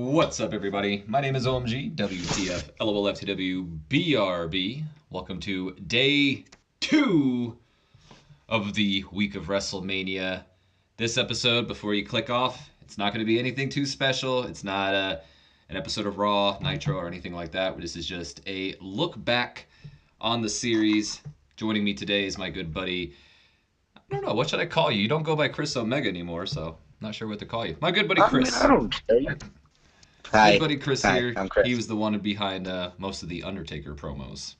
What's up, everybody? My name is OMG, WTF, LOLFTW, BRB. Welcome to day 2 of the week of WrestleMania. This episode, before you click off, it's not going to be anything too special. It's not an episode of Raw, Nitro, or anything like that. This is just a look back on the series. Joining me today is my good buddy, I don't know, what should I call you? You don't go by Chris Omega anymore, so not sure what to call you. My good buddy Chris. I don't care. Hi. Good buddy Chris here. I'm Chris. He was the one behind most of the Undertaker promos.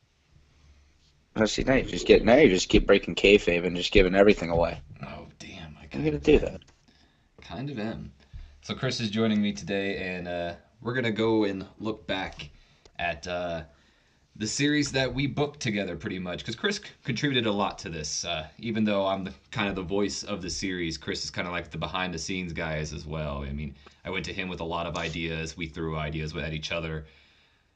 See, now you just keep breaking kayfabe and just giving everything away. Oh, damn. I'm going to do that. Kind of am. So Chris is joining me today, and we're going to go and look back at the series that we booked together pretty much, because Chris contributed a lot to this. Even though I'm kind of the voice of the series, Chris is kind of like the behind-the-scenes guys as well. I mean, I went to him with a lot of ideas. We threw ideas at each other.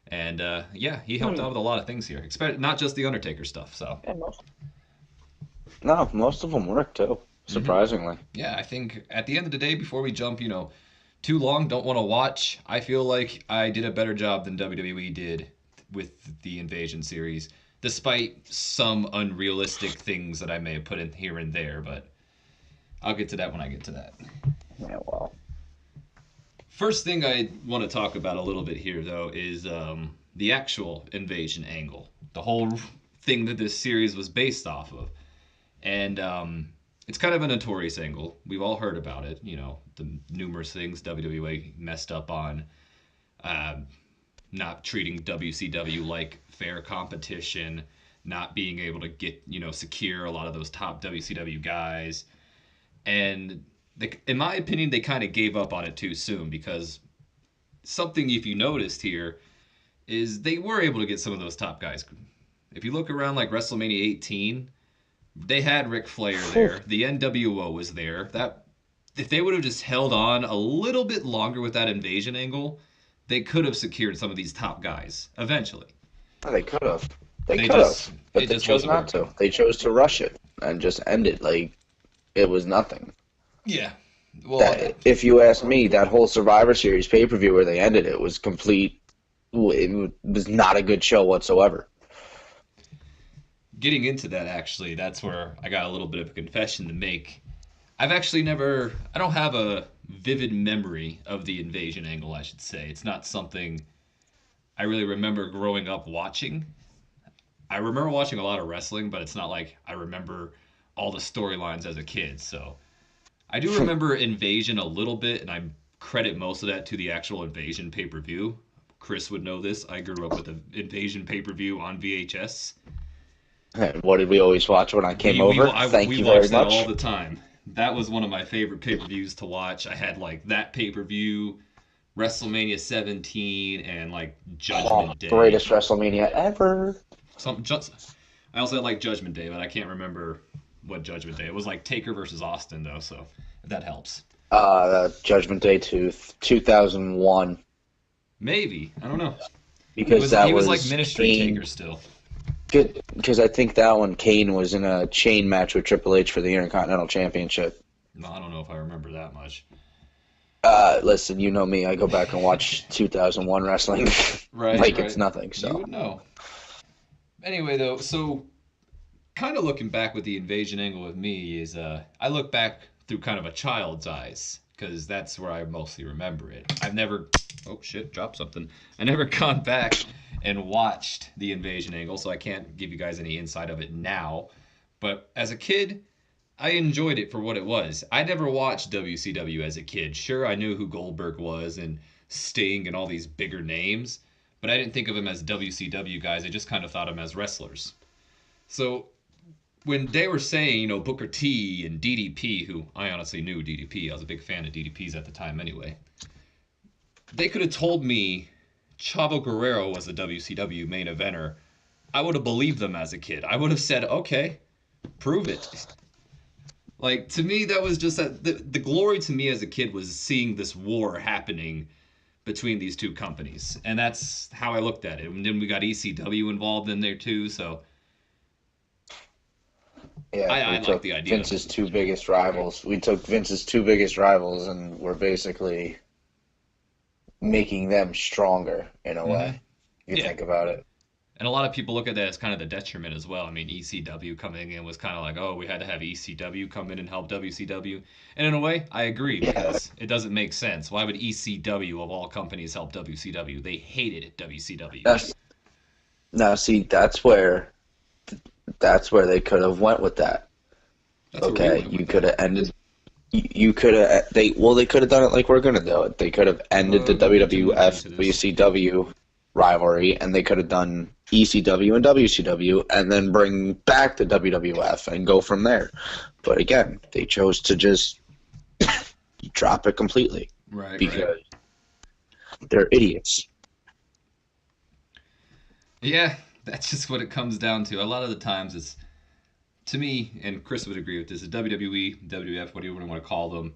And, yeah, he helped out with a lot of things here, not just the Undertaker stuff. So. No, most of them work, too, surprisingly. Yeah, I think at the end of the day, before we jump, too long, don't want to watch, I feel like I did a better job than WWE did with the InVasion series, despite some unrealistic things that I may have put in here and there, but I'll get to that when I get to that. Yeah, well. First thing I want to talk about a little bit here, though, is the actual InVasion angle. The whole thing that this series was based off of. And it's kind of a notorious angle. We've all heard about it, the numerous things WWE messed up on. Not treating WCW like fair competition, not being able to get, secure a lot of those top WCW guys. And in my opinion, they kind of gave up on it too soon, because something, if you noticed here, is they were able to get some of those top guys. If you look around like WrestleMania 18, they had Ric Flair there. The NWO was there. If they would have just held on a little bit longer with that InVasion angle, they could have secured some of these top guys eventually. Oh, they could have. They could have. But they chose not to. They chose to rush it and just end it like it was nothing. Yeah. Well, if you ask me, that whole Survivor Series pay-per-view where they ended it was complete. It was not a good show whatsoever. Getting into that, actually, that's where I got a little bit of a confession to make. I don't have a vivid memory of the InVasion angle, I should say. It's not something I really remember growing up watching. I remember watching a lot of wrestling, but it's not like I remember all the storylines as a kid. So I do remember InVasion a little bit, and I credit most of that to the actual InVasion pay-per-view. Chris would know this. I grew up with the InVasion pay-per-view on VHS. What did we always watch when I came over? Thank you very much. We watched that all the time. That was one of my favorite pay-per-views to watch. I had like that pay-per-view, WrestleMania 17, and like Judgment Day. Greatest WrestleMania ever. I also had like Judgment Day, but I can't remember what Judgment Day. It was like Taker versus Austin though, so if that helps. Judgment Day 2001. Maybe, I don't know. Because he was like Ministry Taker still. Good, because I think that one Kane was in a chain match with Triple H for the Intercontinental Championship. No, I don't know if I remember that much. Listen, you know me. I go back and watch 2001 wrestling right. It's nothing. So you would know. Anyway, though, so kind of looking back with the InVasion angle with me is I look back through kind of a child's eyes, because that's where I mostly remember it. I've never... Oh, shit, dropped something. I never gone back and watched the InVasion angle, so I can't give you guys any insight of it now. But as a kid, I enjoyed it for what it was. I never watched WCW as a kid. Sure, I knew who Goldberg was and Sting and all these bigger names, but I didn't think of them as WCW guys. I just kind of thought of them as wrestlers. So when they were saying, Booker T and DDP, who I honestly knew DDP, I was a big fan of DDP's at the time anyway, they could have told me Chavo Guerrero was a WCW main eventer. I would have believed them as a kid. I would have said, okay, prove it. Like, to me, that was just the glory to me as a kid was seeing this war happening between these two companies. And that's how I looked at it. And then we got ECW involved in there too, so Yeah, we I like took the idea of Vince's it. two biggest rivals. We took Vince's two biggest rivals, and we're basically making them stronger in a Hmm. way. If you Yeah. think about it. And a lot of people look at that as kind of the detriment as well. I mean, ECW coming in was kind of like, oh, we had to have ECW come in and help WCW. And in a way, I agree Yeah, because it doesn't make sense. Why would ECW of all companies help WCW? They hated WCW. that's now see that's where they could have went with that. That's where we Okay, went you with could that. have ended. You could have they could have done it like we're gonna do it. They could have ended the Don't get too much WWF into this. WCW rivalry, and they could have done ECW and WCW, and then bring back the WWF and go from there. But again, they chose to just drop it completely Right, right. because they're idiots. Yeah, that's just what it comes down to. A lot of the times it's, to me, and Chris would agree with this, is WWE, WWF, whatever you want to call them,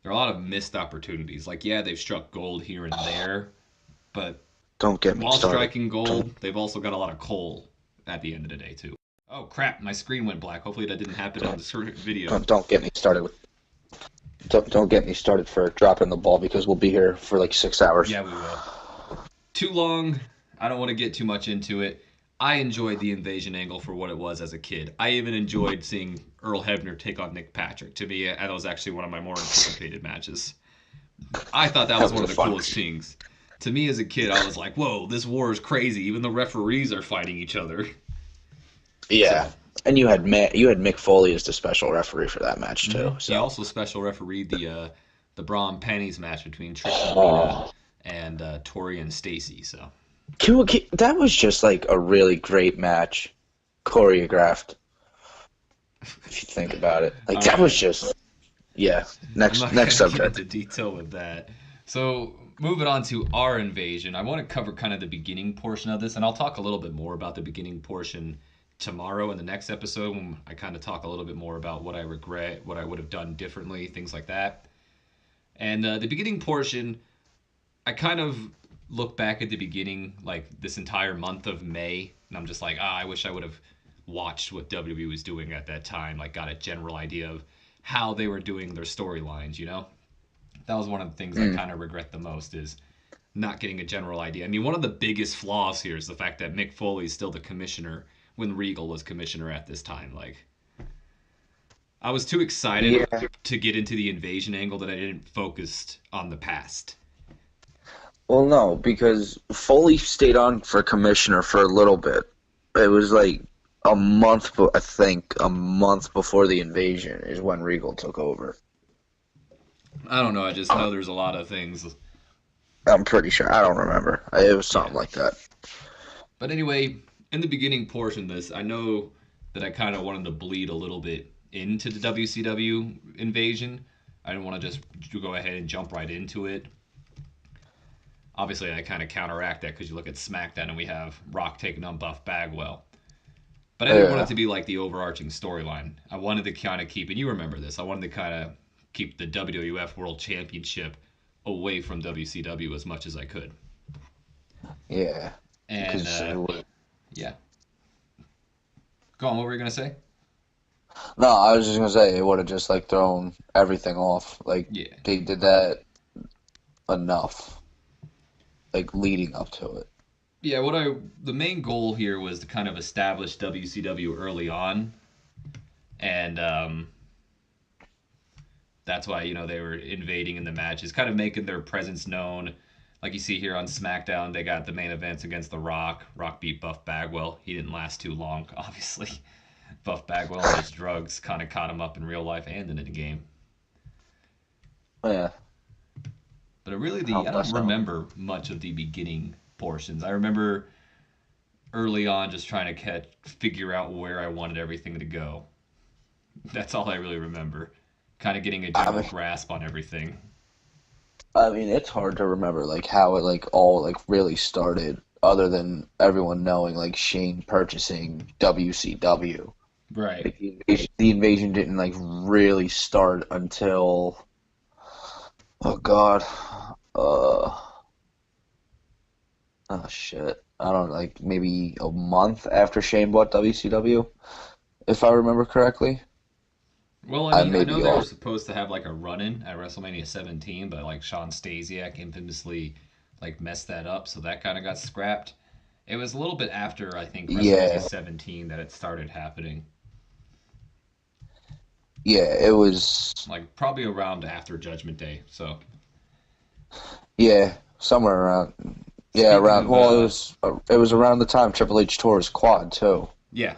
there are a lot of missed opportunities. Like, yeah, they've struck gold here and there, but Don't get me while started. striking Don't gold, they've also got a lot of coal at the end of the day, too. Oh, crap, my screen went black. Hopefully that didn't happen on don't this video. don't get me started with. Don't get me started for dropping the ball because we'll be here for like 6 hours. Yeah, we will. Too long. I don't want to get too much into it. I enjoyed the invasion angle for what it was as a kid. I even enjoyed seeing Earl Hebner take on Nick Patrick. To me, that was actually one of my more anticipated matches. I thought that was That one was a of the fun. coolest things. To me as a kid, I was like, whoa, this war is crazy. Even the referees are fighting each other. Yeah, So, and you had Mick Foley as the special referee for that match too. he So, also special refereed the bra and panties match between Trish and Lita oh, and Tori and Stacy. So, that was just like a really great match, choreographed. If you think about it, like all that was right. just yeah. I'm Next not next gonna get subject. into detail with that. So moving on to our invasion, I want to cover kind of the beginning portion of this, and I'll talk a little bit more about the beginning portion tomorrow in the next episode when I kind of talk a little bit more about what I regret, what I would have done differently, things like that. And the beginning portion, I kind of look back at the beginning, like this entire month of May, and I'm just like, I wish I would have watched what WWE was doing at that time, like got a general idea of how they were doing their storylines, you know? That was one of the things I Mm, kind of regret the most is not getting a general idea. I mean, one of the biggest flaws here is the fact that Mick Foley is still the commissioner when Regal was commissioner at this time. Like, I was too excited yeah. to get into the invasion angle that I didn't focus on the past. Well, no, because Foley stayed on for commissioner for a little bit. It was like a month, I think, a month before the invasion is when Regal took over. I don't know. I just know there's a lot of things. I'm pretty sure. I don't remember. It was Yeah. something like that. But anyway, in the beginning portion of this, I know that I kind of wanted to bleed a little bit into the WCW invasion. I didn't want to just go ahead and jump right into it. Obviously, I kind of counteract that because you look at SmackDown and we have Rock taking on Buff Bagwell. But I didn't want it Yeah. to be like the overarching storyline. I wanted to kind of keep, and you remember this, I wanted to kind of keep the WWF World Championship away from WCW as much as I could. Yeah. And Because yeah, go on. What were you gonna say? no, I was just gonna say it would have just like thrown everything off. Like Yeah, they did that enough, like leading up to it. yeah. The main goal here was to kind of establish WCW early on, and that's why they were invading in the matches, kind of making their presence known. Like you see here on SmackDown, they got the main events against The Rock. Rock beat Buff Bagwell. He didn't last too long, obviously. Buff Bagwell and his drugs kind of caught him up in real life and in the game. Yeah. But really, How I don't less so. remember much of the beginning portions. I remember early on just trying to figure out where I wanted everything to go. That's all I really remember. Kind of getting a I general mean, grasp on everything. it's hard to remember like how it like all like really started, other than everyone knowing like Shane purchasing WCW. Right. Like the invasion didn't like really start until oh God, uh, oh shit, I don't know, like maybe a month after Shane bought WCW. if I remember correctly. Well, I I mean, I may know be they were off. supposed to have like a run-in at WrestleMania 17, but like Shawn Stasiak infamously like messed that up, so that kind of got scrapped. It was a little bit after I think WrestleMania Yeah, 17 that it started happening, yeah, it was. like probably around after Judgment Day. So, Yeah, somewhere around. Yeah, speaking around. of Well, it was around the time Triple H tore his quad too. yeah,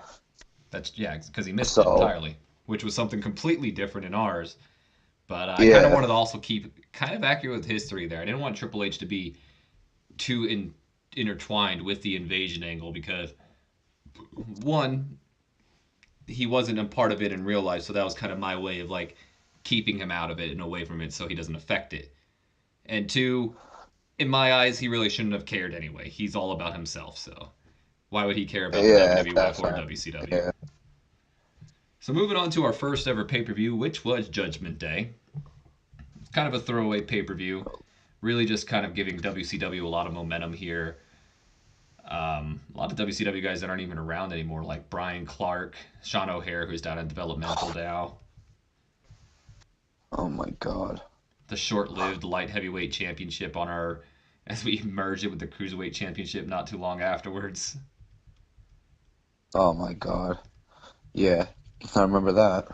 that's yeah, because he missed it So entirely, which was something completely different in ours. But I kind of yeah, wanted to also keep kind of accurate with history there. I didn't want Triple H to be too intertwined with the invasion angle because one, he wasn't a part of it in real life, so that was kind of my way of like keeping him out of it and away from it so he doesn't affect it. And two, in my eyes, he really shouldn't have cared anyway. He's all about himself, so why would he care about the yeah, WWF that's or right. WCW? Yeah, So moving on to our first ever pay per view, which was Judgment Day. It's kind of a throwaway pay per view, really just kind of giving WCW a lot of momentum here. A lot of WCW guys that aren't even around anymore, like Brian Clark, Sean O'Hare, who's down in developmental now. oh my God. The short-lived light heavyweight championship on our, as we merged it with the cruiserweight championship not too long afterwards. Oh my God. Yeah, I remember that.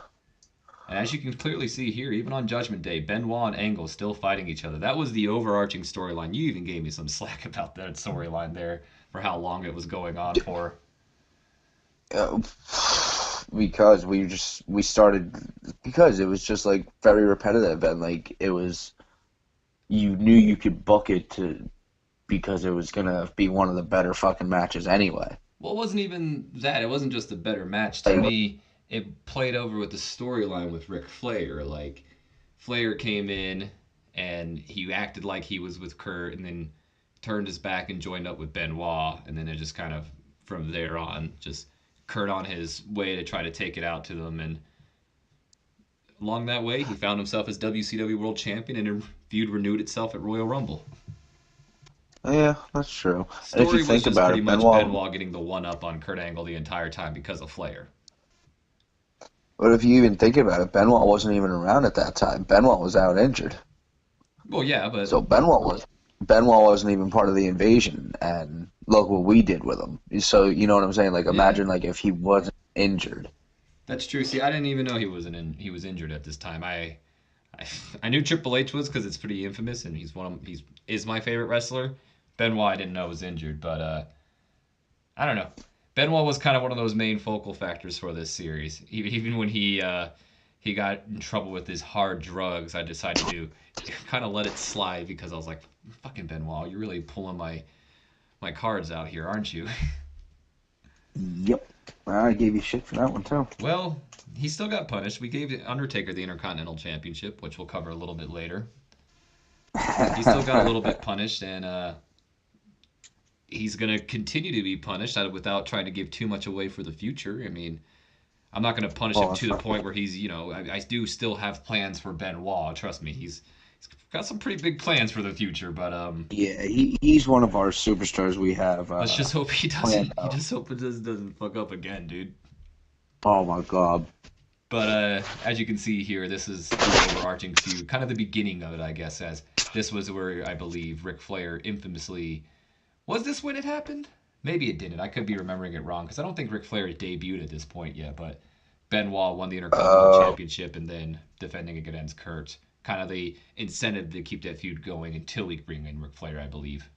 And as you can clearly see here, even on Judgment Day, Benoit and Angle still fighting each other. That was the overarching storyline. You even gave me some slack about that storyline there for how long it was going on for. Uh, because we started because it was just like very repetitive and like it was you knew you could book it to because it was gonna be one of the better fucking matches anyway. Well, it wasn't even that. It wasn't just a better match. To Like, me, it played over with the storyline with Ric Flair. Like, Flair came in and he acted like he was with Kurt and then turned his back and joined up with Benoit. And then it just kind of, from there on, just Kurt on his way to try to take it out to them. And along that way, he found himself as WCW World Champion and a feud renewed itself at Royal Rumble. yeah, that's true. And if you Story was think just about pretty it, much Benoit. Benoit getting the one up on Kurt Angle the entire time because of Flair. But if you even think about it, Benoit wasn't even around at that time. Benoit was out injured, Well, yeah, but so Benoit wasn't even part of the invasion. And look what we did with him. So you know what I'm saying? Like yeah, imagine like if he wasn't injured. that's true. See, I didn't even know he was injured at this time. I, I knew Triple H was because it's pretty infamous, and he's is my favorite wrestler. Benoit I didn't know was injured, but I don't know. Benoit was kind of one of those main focal factors for this series. Even when he got in trouble with his hard drugs, I decided to kind of let it slide because I was like, "Fucking Benoit, you're really pulling my cards out here, aren't you?" Yep. I gave you shit for that one too. Well, he still got punished. We gave Undertaker the Intercontinental Championship, which we'll cover a little bit later. He still got a little bit punished, and he's going to continue to be punished without trying to give too much away for the future. I mean, I'm not going to punish Well, him that's to the fine. point where he's, I do still have plans for Benoit. Trust me, he's got some pretty big plans for the future, but Yeah, he's one of our superstars we have let's just hope he planned doesn't. He out. just hope it doesn't fuck up again, dude. Oh my God. But as you can see here, this is the overarching feud, kind of the beginning of it, I guess. As this was where I believe Ric Flair infamously was this when it happened? Maybe it didn't. I could be remembering it wrong because I don't think Ric Flair had debuted at this point yet. But Benoit won the Intercontinental Uh, Championship and then defending it against Kurt. Kind of the incentive to keep that feud going until we bring in Ric Flair, I believe.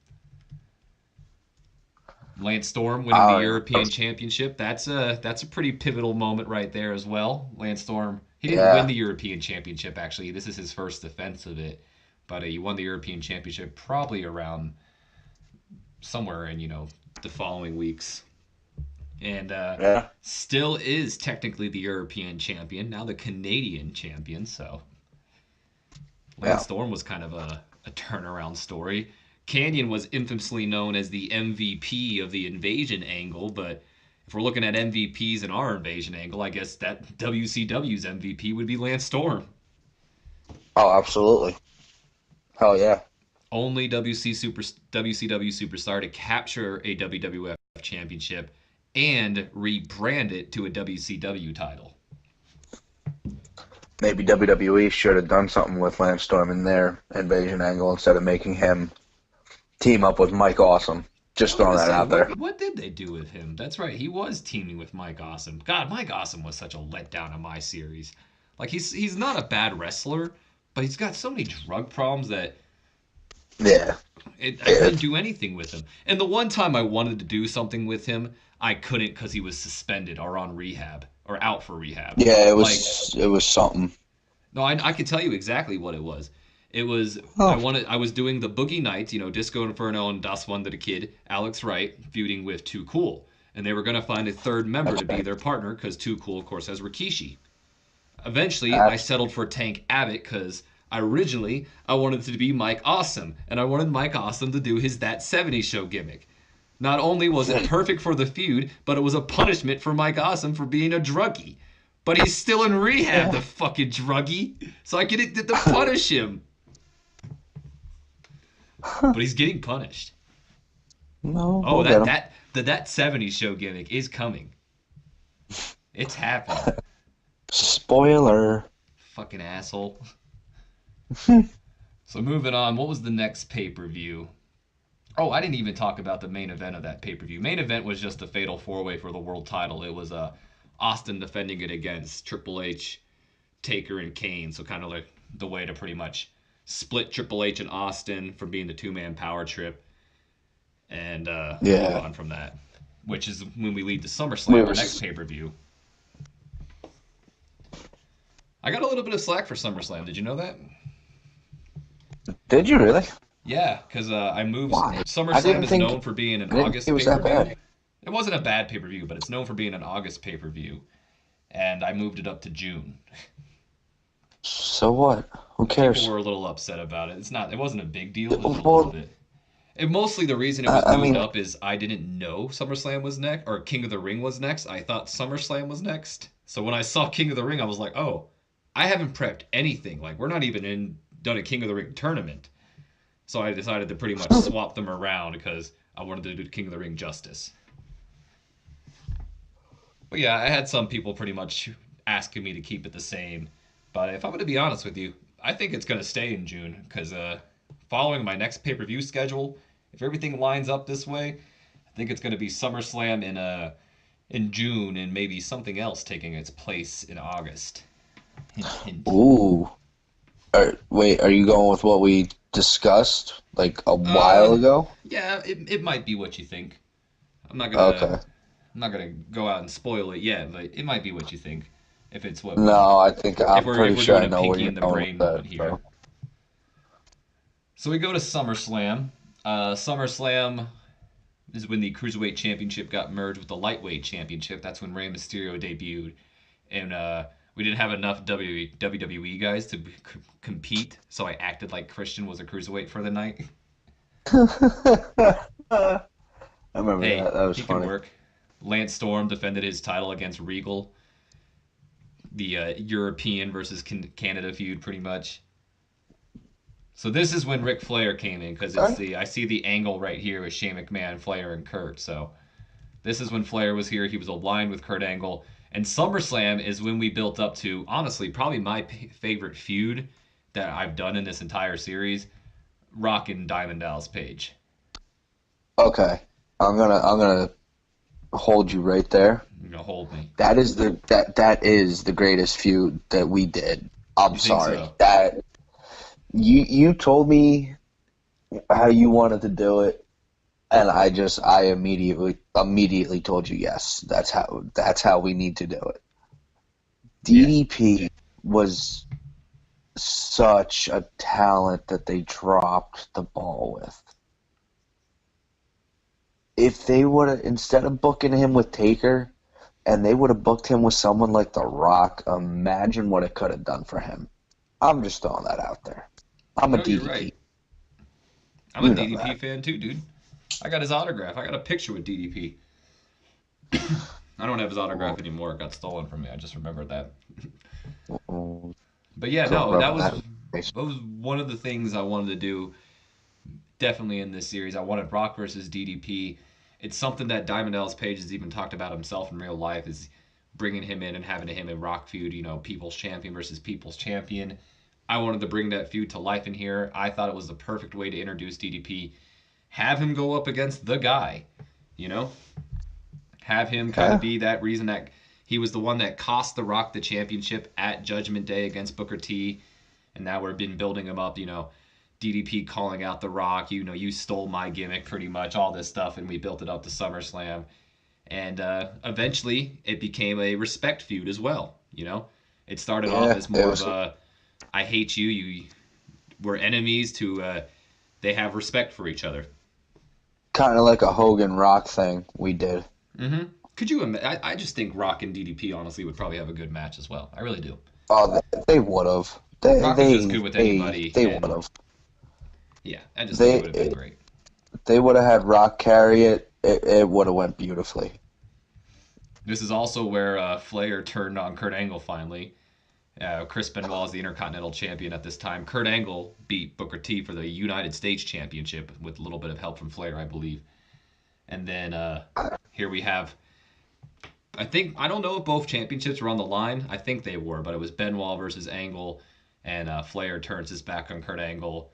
Lance Storm winning the I don't European Championship. That's a pretty pivotal moment right there as well. Lance Storm, he didn't win yeah, the European Championship actually. This is his first defense of it, but he won the European Championship probably around somewhere in the following weeks, and yeah, still is technically the European champion now, the Canadian champion. So Lance yeah, Storm was kind of a turnaround story. Canyon was infamously known as the MVP of the invasion angle, but if we're looking at MVPs in our invasion angle, I guess that WCW's MVP would be Lance Storm. oh, absolutely. Hell yeah. Only WCW superstar to capture a WWF championship and rebrand it to a WCW title. Maybe WWE should have done something with Lance Storm in their invasion angle instead of making him team up with Mike Awesome. I Just was throwing gonna that say, out there. what did they do with him? That's right, he was teaming with Mike Awesome. God, Mike Awesome was such a letdown in my series. Like he's not a bad wrestler, but he's got so many drug problems that Yeah. I couldn't do anything with him. And the one time I wanted to do something with him, I couldn't because he was suspended or on rehab or out for rehab. Yeah, Like, it was something. no, I could tell you exactly what it was. It was Huh. I was doing the Boogie Nights, Disco Inferno and Das Wonder the Kid, Alex Wright feuding with Too Cool, and they were gonna find a third member to be Okay. their partner because Too Cool, of course, has Rikishi. Eventually, I That's settled for Tank Abbott because originally I wanted it to be Mike Awesome, and I wanted Mike Awesome to do his That 70s Show gimmick. Not only was it perfect for the feud, but it was a punishment for Mike Awesome for being a druggie. But he's still in rehab, the fucking druggie. So I get to punish him. But he's getting punished. no. Oh, We'll get him. that 70s Show gimmick is coming. It's happening. Spoiler. Fucking asshole. So moving on, what was the next pay-per-view? Oh, I didn't even talk about the main event of that pay-per-view. Main event was just a fatal four-way for the world title. It was Austin defending it against Triple H, Taker, and Kane. So kind of like the way to pretty much split Triple H and Austin from being the two-man power trip and move Yeah. on from that, which is when we lead to SummerSlam, We our were next pay-per-view. I got a little bit of slack for SummerSlam. Did you know that? Did you really? Yeah, because I moved. Why? I SummerSlam didn't is think known for being an I didn't think August it pay was per that view. bad. It wasn't a bad pay per view, but it's known for being an August pay per view, and I moved it up to June. So what? Who People cares? were a little upset about it. It's not. It wasn't a big deal. It was a little Well, bit. And mostly the reason it was I moved mean, up is I didn't know SummerSlam was next or King of the Ring was next. I thought SummerSlam was next. So when I saw King of the Ring, I was like, oh, I haven't prepped anything. Like we're not even done a King of the Ring tournament. So I decided to pretty much swap them around because I wanted to do King of the Ring justice. But yeah, I had some people pretty much asking me to keep it the same. But if I'm going to be honest with you, I think it's going to stay in June because following my next pay per view schedule, if everything lines up this way, I think it's going to be SummerSlam in June and maybe something else taking its place in August. Hint, hint. ooh. Wait, are you going with what we discussed like a while ago? Yeah, it might be what you think. I'm not gonna Okay. I'm not gonna go out and spoil it yet, but it might be what you think. If it's what we No, I think if I'm we're pretty sure doing I a know where pinky you're in the going brain with moment that. here. So we go to SummerSlam. SummerSlam is when the Cruiserweight Championship got merged with the Lightweight Championship. That's when Rey Mysterio debuted. And we didn't have enough WWE guys to compete, so I acted like Christian was a Cruiserweight for the night. I remember Hey, that. That was he can funny. work. Lance Storm defended his title against Regal. The European versus Canada feud, pretty much. So this is when Ric Flair came in because it's Okay. the I see the angle right here with Shane McMahon, Flair, and Kurt. So this is when Flair was here. He was aligned with Kurt Angle, and SummerSlam is when we built up to honestly probably my favorite feud that I've done in this entire series, Rock and Diamond Dallas Page. Okay. I'm gonna hold you right there. You know, hold me. That is the greatest feud that we did. I'm You think sorry. so? That you told me how you wanted to do it, and I immediately told you yes. That's how we need to do it. Yeah. DDP was such a talent that they dropped the ball with. If they would have, instead of booking him with Taker, and they would have booked him with someone like The Rock, imagine what it could have done for him. I'm just throwing that out there. I'm a No, you're DDP. right. I'm a You know DDP that. fan too, dude. I got his autograph. I got a picture with DDP. I don't have his autograph anymore. It got stolen from me. I just remembered that. Mm, But yeah, Don't no, rub that in my face. that was one of the things I wanted to do definitely in this series. I wanted Rock versus DDP. It's something that Diamond Dallas Page has even talked about himself in real life, is bringing him in and having him in Rock feud, People's Champion versus People's Champion. I wanted to bring that feud to life in here. I thought it was the perfect way to introduce DDP. Have him go up against the guy, you know? Have him kind of be that reason that he was the one that cost The Rock the championship at Judgment Day against Booker T. And now we've been building him up, DDP calling out The Rock, you stole my gimmick pretty much, all this stuff, and we built it up to SummerSlam. And eventually it became a respect feud as well, It started off as more of a, I hate you, we're enemies, to they have respect for each other. Kind of like a Hogan Rock thing we did. Mm-hmm. Could you imagine? I just think Rock and DDP honestly would probably have a good match as well. I really do. Oh, they would have. Rock was just good with anybody. They would have. Yeah, I just think it would have been great. They would have had Rock carry it. It would have went beautifully. This is also where Flair turned on Kurt Angle finally. Chris Benoit is the Intercontinental Champion at this time. Kurt Angle beat Booker T for the United States Championship with a little bit of help from Flair, I believe. And then here we have, I don't know if both championships were on the line. I think they were, but it was Benoit versus Angle, and Flair turns his back on Kurt Angle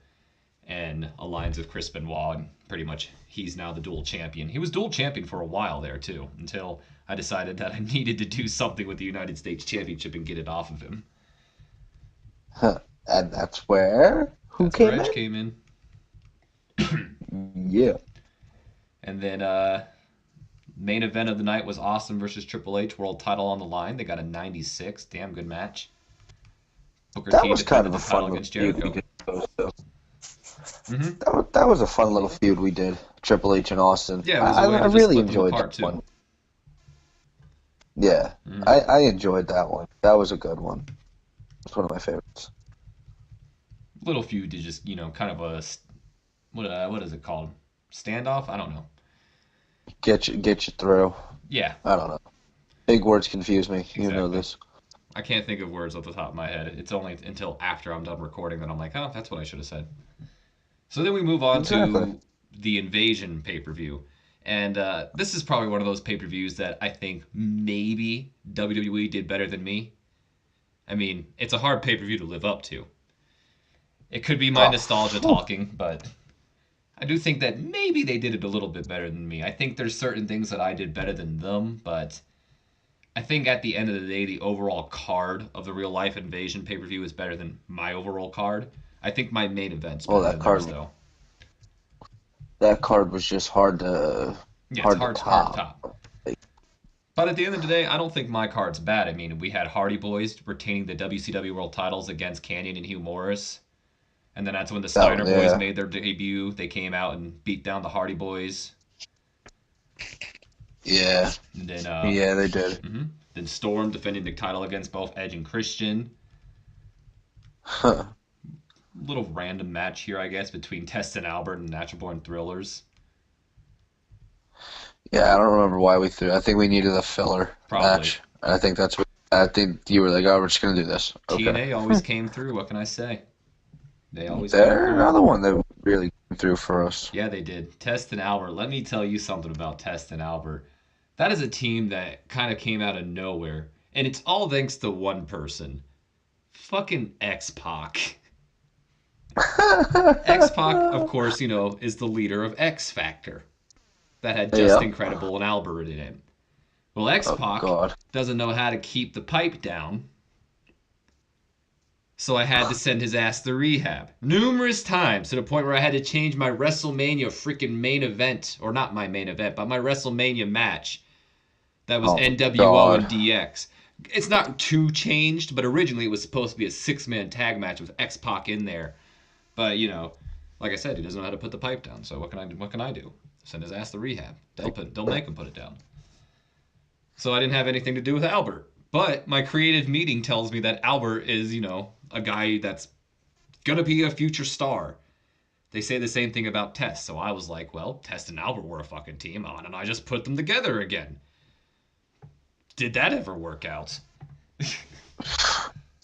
and aligns with Chris Benoit, and pretty much he's now the dual champion. He was dual champion for a while there, too, until I decided that I needed to do something with the United States Championship and get it off of him. And that's where Edge came in. Yeah. And then main event of the night was Austin versus Triple H, world title on the line. They got a 96. Damn good match. Booker That T was kind of a title fun against feud we Jericho. did. Mm-hmm. That was a fun little feud we did, Triple H and Austin. Yeah, it was a way to I just really split them enjoyed apart, that too. one. Yeah, Mm-hmm. I enjoyed that one. That was a good one. It's one of my favorites. Little feud to just, kind of a, what is it called? Standoff? I don't know. Get you through. Yeah. I don't know. Big words confuse me. Exactly. You know this. I can't think of words off the top of my head. It's only until after I'm done recording that I'm like, oh, that's what I should have said. So then we move on to the Invasion pay-per-view. And this is probably one of those pay-per-views that I think maybe WWE did better than me. I mean, it's a hard pay-per-view to live up to. It could be my nostalgia talking, but I do think that maybe they did it a little bit better than me. I think there's certain things that I did better than them, but I think at the end of the day, the overall card of the Real Life Invasion pay-per-view is better than my overall card. I think my main event's better than theirs, though. That card was just hard to top. But at the end of the day, I don't think my card's bad. I mean, we had Hardy Boys retaining the WCW World Titles against Kanyon and Hugh Morris. And then that's when the Steiner Boys made their debut. They came out and beat down the Hardy Boys. Yeah. And then, yeah, they did. Mm-hmm. Then Storm defending the title against both Edge and Christian. Huh. Little random match here, I guess, between Test and Albert and Natural Born Thrillers. Yeah, I don't remember why we threw. I think we needed a filler match. I think that's what. I think you were like, "Oh, we're just gonna do this." Okay. TNA always came through. What can I say? They always. They're another one that really came through for us. Yeah, they did. Test and Albert. Let me tell you something about Test and Albert. That is a team that kind of came out of nowhere, and it's all thanks to one person. Fucking X-Pac. X-Pac, of course, is the leader of X Factor. That had Just Incredible and Albert in it. Well, X-Pac doesn't know how to keep the pipe down. So I had to send his ass to rehab. Numerous times, to the point where I had to change my WrestleMania freaking main event. Or not my main event, but my WrestleMania match. That was NWO and DX. It's not too changed, but originally it was supposed to be a 6-man tag match with X-Pac in there. But, like I said, he doesn't know how to put the pipe down. So what can I do? Send his ass to rehab. They'll make him put it down. So I didn't have anything to do with Albert. But my creative meeting tells me that Albert is, a guy that's going to be a future star. They say the same thing about Test. So I was like, well, Test and Albert were a fucking team. Why don't I just put them together again? Did that ever work out?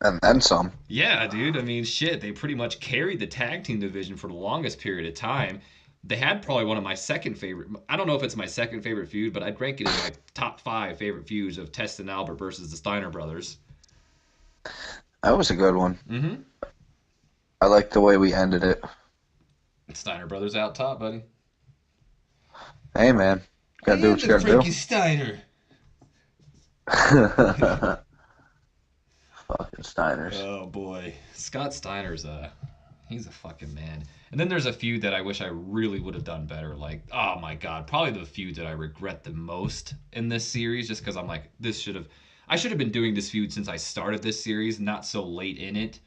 And then some. Yeah, dude. I mean, shit. They pretty much carried the tag team division for the longest period of time. They had probably one of my second favorite. I don't know if it's my second favorite feud, but I'd rank it in my top 5 favorite feuds of Test and Albert versus the Steiner brothers. That was a good one. Mm-hmm. I like the way we ended it. Steiner brothers out top, buddy. Hey, man. Gotta do what you gotta do. Steiner. Fucking Steiners. Oh boy, Scott Steiner's he's a fucking man. And then there's a feud that I wish I really would have done better. Like, oh my god, probably the feud that I regret the most in this series, just because I'm like, I should have been doing this feud since I started this series, not so late in it.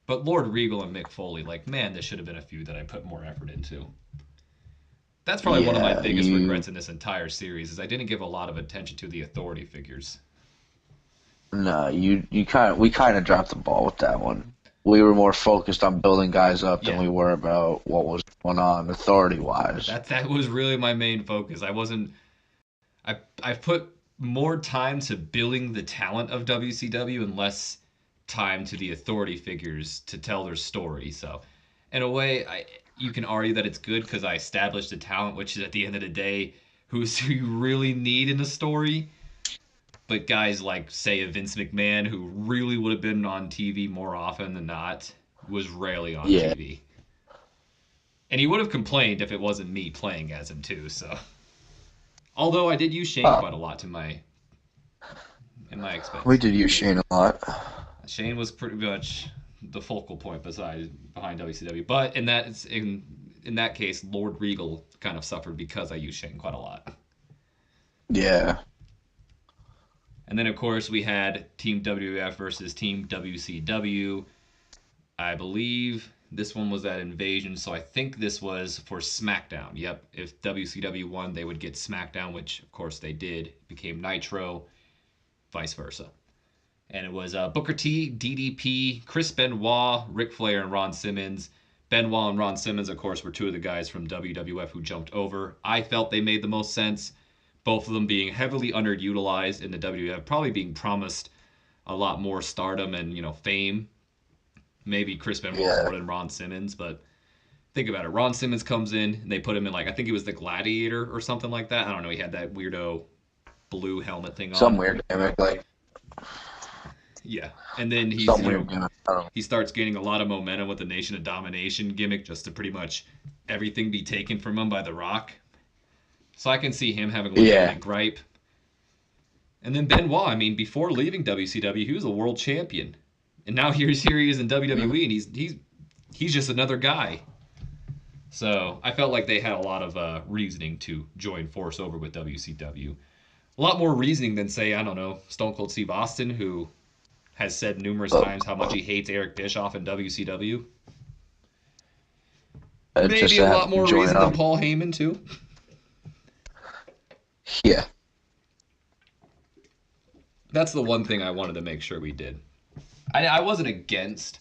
But Lord Regal and Mick Foley, like, man, this should have been a feud that I put more effort into. That's probably one of my biggest regrets in this entire series, is I didn't give a lot of attention to the authority figures. No, we kind of dropped the ball with that one. We were more focused on building guys up than we were about what was going on authority-wise. That was really my main focus. I've put more time to building the talent of WCW and less time to the authority figures to tell their story. So, in a way, you can argue that it's good because I established the talent, which is at the end of the day, who you really need in a story. But guys like, say, a Vince McMahon, who really would have been on TV more often than not, was rarely on TV. And he would have complained if it wasn't me playing as him, too. So, although I did use Shane quite a lot in my expense. We did use Shane a lot. Shane was pretty much the focal point behind WCW. But in that case, Lord Regal kind of suffered because I used Shane quite a lot. Yeah. And then, of course, we had Team WWF versus Team WCW. I believe this one was at InVasion, so I think this was for SmackDown. Yep, if WCW won, they would get SmackDown, which, of course, they did. It became Nitro, vice versa. And it was Booker T, DDP, Chris Benoit, Ric Flair, and Ron Simmons. Benoit and Ron Simmons, of course, were two of the guys from WWF who jumped over. I felt they made the most sense. Both of them being heavily underutilized in the WWF, probably being promised a lot more stardom and, fame. Maybe Chris Benoit more than Ron Simmons, but think about it. Ron Simmons comes in, and they put him in, I think it was the Gladiator or something like that. I don't know. He had that weirdo blue helmet thing on. Some weird gimmick, Yeah, and then he starts gaining a lot of momentum with the Nation of Domination gimmick, just to pretty much everything be taken from him by The Rock. So I can see him having a gripe. And then Benoit, before leaving WCW, he was a world champion. And now here he is in WWE, and he's just another guy. So I felt like they had a lot of reasoning to join force over with WCW. A lot more reasoning than, say, I don't know, Stone Cold Steve Austin, who has said numerous times how much he hates Eric Bischoff in WCW. Maybe a lot more reason than Paul Heyman, too. Yeah. That's the one thing I wanted to make sure we did. I wasn't against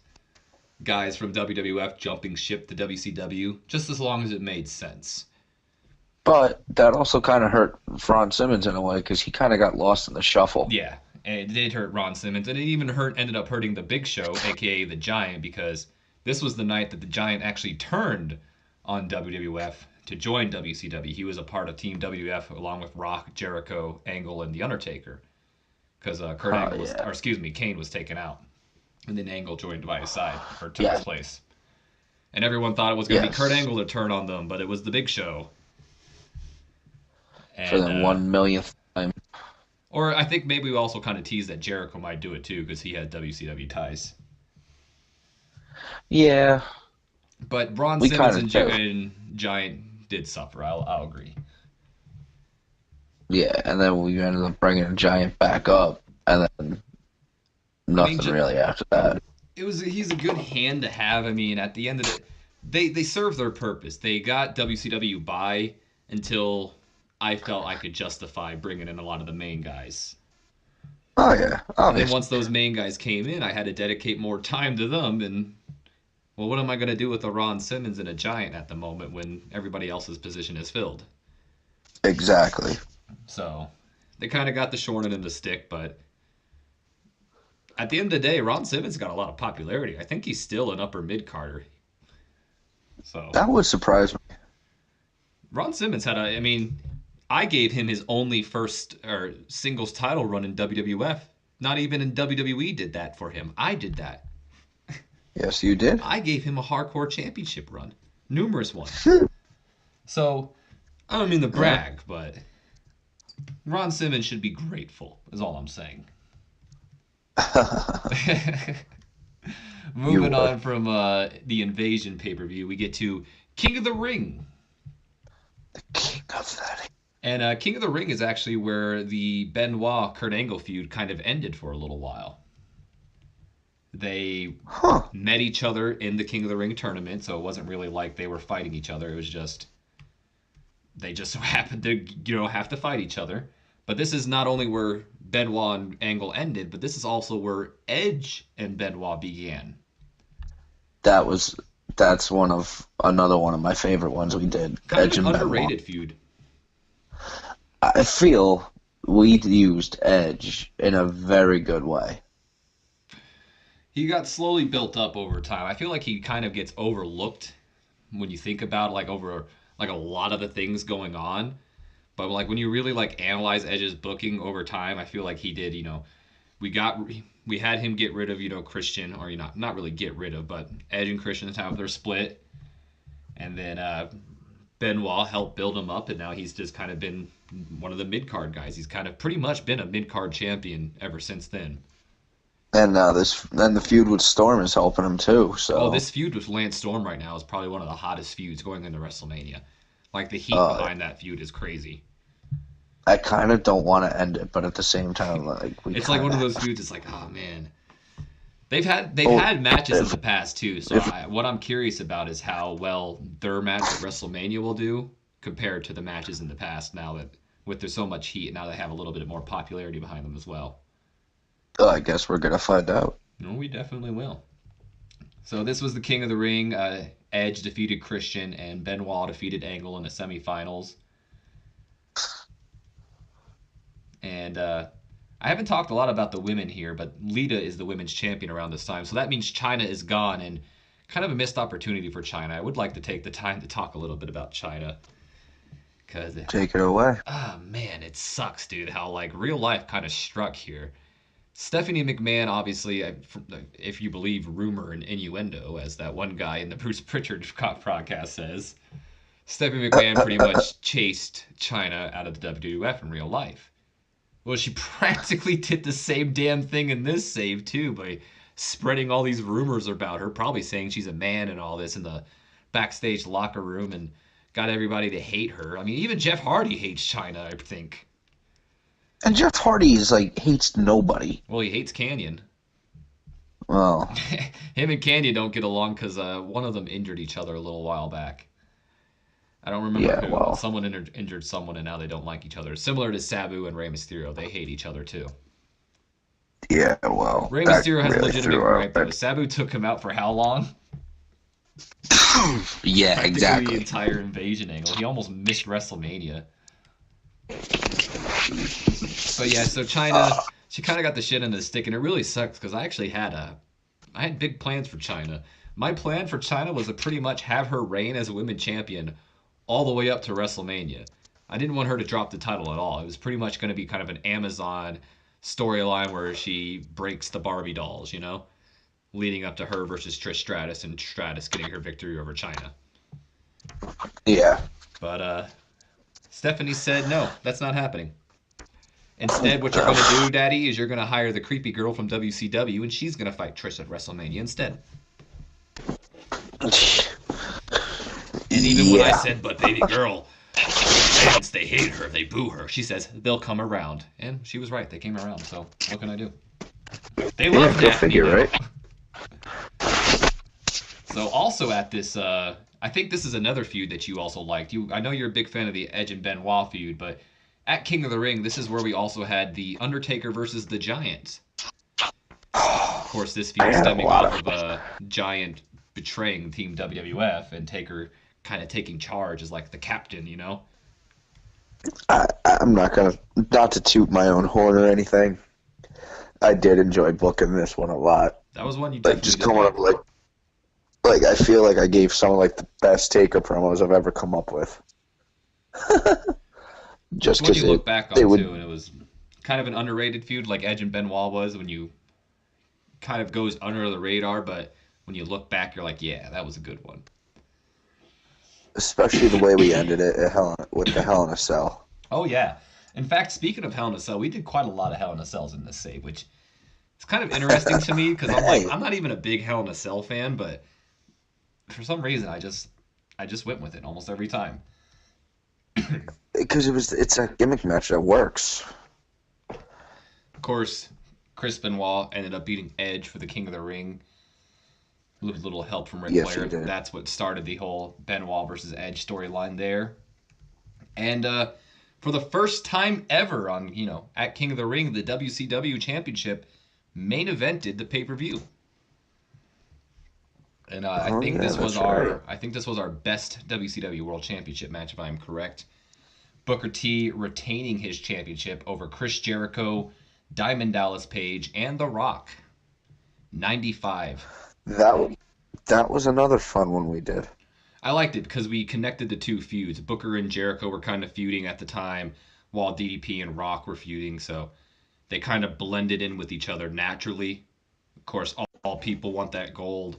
guys from WWF jumping ship to WCW, just as long as it made sense. But that also kind of hurt Ron Simmons in a way, because he kind of got lost in the shuffle. Yeah, and it did hurt Ron Simmons, and it even ended up hurting the Big Show, a.k.a. the Giant, because this was the night that the Giant actually turned on WWF to join WCW. He was a part of Team WWF along with Rock, Jericho, Angle, and The Undertaker, because Kane was taken out, and then Angle joined by his side or took his place. And everyone thought it was going to be Kurt Angle to turn on them, but it was the Big Show. And, for the 1,000,000th time. Or I think maybe we also kind of teased that Jericho might do it too, because he had WCW ties. Yeah. But Ron Simmons and Giant did suffer. I'll agree. Yeah, and then we ended up bringing Giant back up, and then nothing really after that. He's a good hand to have. At the end of it, they serve their purpose. They got WCW by until I felt I could justify bringing in a lot of the main guys. Oh, yeah. Obviously. And then once those main guys came in, I had to dedicate more time to them. And, well, what am I going to do with a Ron Simmons and a Giant at the moment when everybody else's position is filled? Exactly. So they kind of got the short end of the stick, but at the end of the day, Ron Simmons got a lot of popularity. I think he's still an upper mid-carder. So that would surprise me. Ron Simmons had I mean, I gave him his only first or singles title run in WWF. Not even in WWE did that for him. I did that. Yes, you did. I gave him a hardcore championship run. Numerous ones. So, I don't mean to brag, but Ron Simmons should be grateful, is all I'm saying. Moving on from the Invasion pay-per-view, we get to King of the Ring. The King of the Ring. And King of the Ring is actually where the Benoit-Kurt Angle feud kind of ended for a little while. They met each other in the King of the Ring tournament, so it wasn't really like they were fighting each other. It was just they just so happened to have to fight each other. But this is not only where Benoit and Angle ended, but this is also where Edge and Benoit began. That's another one of my favorite ones we did. Kind Edge of an and underrated Benoit. feud. I feel we used Edge in a very good way. He got slowly built up over time. I feel like he kind of gets overlooked when you think about over a lot of the things going on. But when you really analyze Edge's booking over time, I feel like he did, we had him get rid of, Christian, or not really get rid of, but Edge and Christian have their split. And then Benoit helped build him up, and now he's just kind of been one of the mid-card guys. He's kind of pretty much been a mid-card champion ever since then. And then the feud with Storm is helping him too. So this feud with Lance Storm right now is probably one of the hottest feuds going into WrestleMania. The heat behind that feud is crazy. I kind of don't want to end it, but at the same time, it's like one of those feuds. It's like, oh man, they've had matches in the past too. So what I'm curious about is how well their match at WrestleMania will do compared to the matches in the past. Now that there's so much heat, now they have a little bit more popularity behind them as well. I guess we're gonna find out. No, we definitely will. So this was the King of the Ring. Edge defeated Christian, and Benoit defeated Angle in the semifinals. And I haven't talked a lot about the women here, but Lita is the women's champion around this time. So that means Chyna is gone, and kind of a missed opportunity for Chyna. I would like to take the time to talk a little bit about Chyna. Take it away. Oh, man, it sucks, dude, how real life kind of struck here. Stephanie McMahon, obviously, if you believe rumor and innuendo, as that one guy in the Bruce Pritchard podcast says, Stephanie McMahon pretty much chased Chyna out of the WWF in real life. Well, she practically did the same damn thing in this save, too, by spreading all these rumors about her, probably saying she's a man and all this in the backstage locker room, and got everybody to hate her. I mean, even Jeff Hardy hates Chyna, I think. And Jeff Hardy is hates nobody. Well, he hates Canyon. Well, him and Canyon don't get along because one of them injured each other a little while back. I don't remember who. Well, someone injured someone, and now they don't like each other. Similar to Sabu and Rey Mysterio, they hate each other too. Yeah, well, Rey Mysterio has a legitimate gripe though. Sabu took him out for how long? Yeah, exactly. The entire Invasion angle. He almost missed WrestleMania. But yeah, so Chyna, she kind of got the shit into the stick, and it really sucks because I actually had big plans for Chyna. My plan for Chyna was to pretty much have her reign as a women's champion all the way up to WrestleMania. I didn't want her to drop the title at all. It was pretty much going to be kind of an Amazon storyline where she breaks the Barbie dolls, leading up to her versus Trish Stratus, and Stratus getting her victory over Chyna. Yeah. But Stephanie said, no, that's not happening. Instead, what you're going to do, Daddy, is you're going to hire the creepy girl from WCW, and she's going to fight Trish at WrestleMania instead. And even when I said, but baby girl, fans, they hate her, they boo her, she says, they'll come around. And she was right, they came around, so what can I do? They love that. Figure, right? So also at this, I think this is another feud that you also liked. I know you're a big fan of the Edge and Benoit feud, but at King of the Ring, this is where we also had the Undertaker versus the Giant. Of course, this feud stemming off of Giant betraying Team WWF and Taker kind of taking charge as the captain, I'm not to toot my own horn or anything. I did enjoy booking this one a lot. That was one you definitely just coming up I feel like I gave some of the best Taker promos I've ever come up with. Just It's one because you look back they on would, too, and it was kind of an underrated feud, like Edge and Benoit was, when you kind of goes under the radar, but when you look back, you're like, yeah, that was a good one. especially the way we ended it at with the Hell in a Cell. Oh yeah. In fact, speaking of Hell in a Cell, we did quite a lot of Hell in a Cells in this save, which it's kind of interesting to me because I'm like, Hey, I'm not even a big Hell in a Cell fan, but for some reason, I just went with it almost every time. because it's a gimmick match that works. Of course, Chris Benoit ended up beating Edge for the King of the Ring with a little help from Ric Yes, he Flair. did. That's what started the whole Benoit versus Edge storyline there. And for the first time ever on, at King of the Ring, the WCW Championship main evented the pay-per-view. And Oh yeah, that's right. I think this was our best WCW World Championship match, if I'm correct. Booker T retaining his championship over Chris Jericho, Diamond Dallas Page, and The Rock. 95. That that was another fun one we did. I liked it because we connected the two feuds. Booker and Jericho were kind of feuding at the time, while DDP and Rock were feuding, so they kind of blended in with each other naturally. Of course, all people want that gold.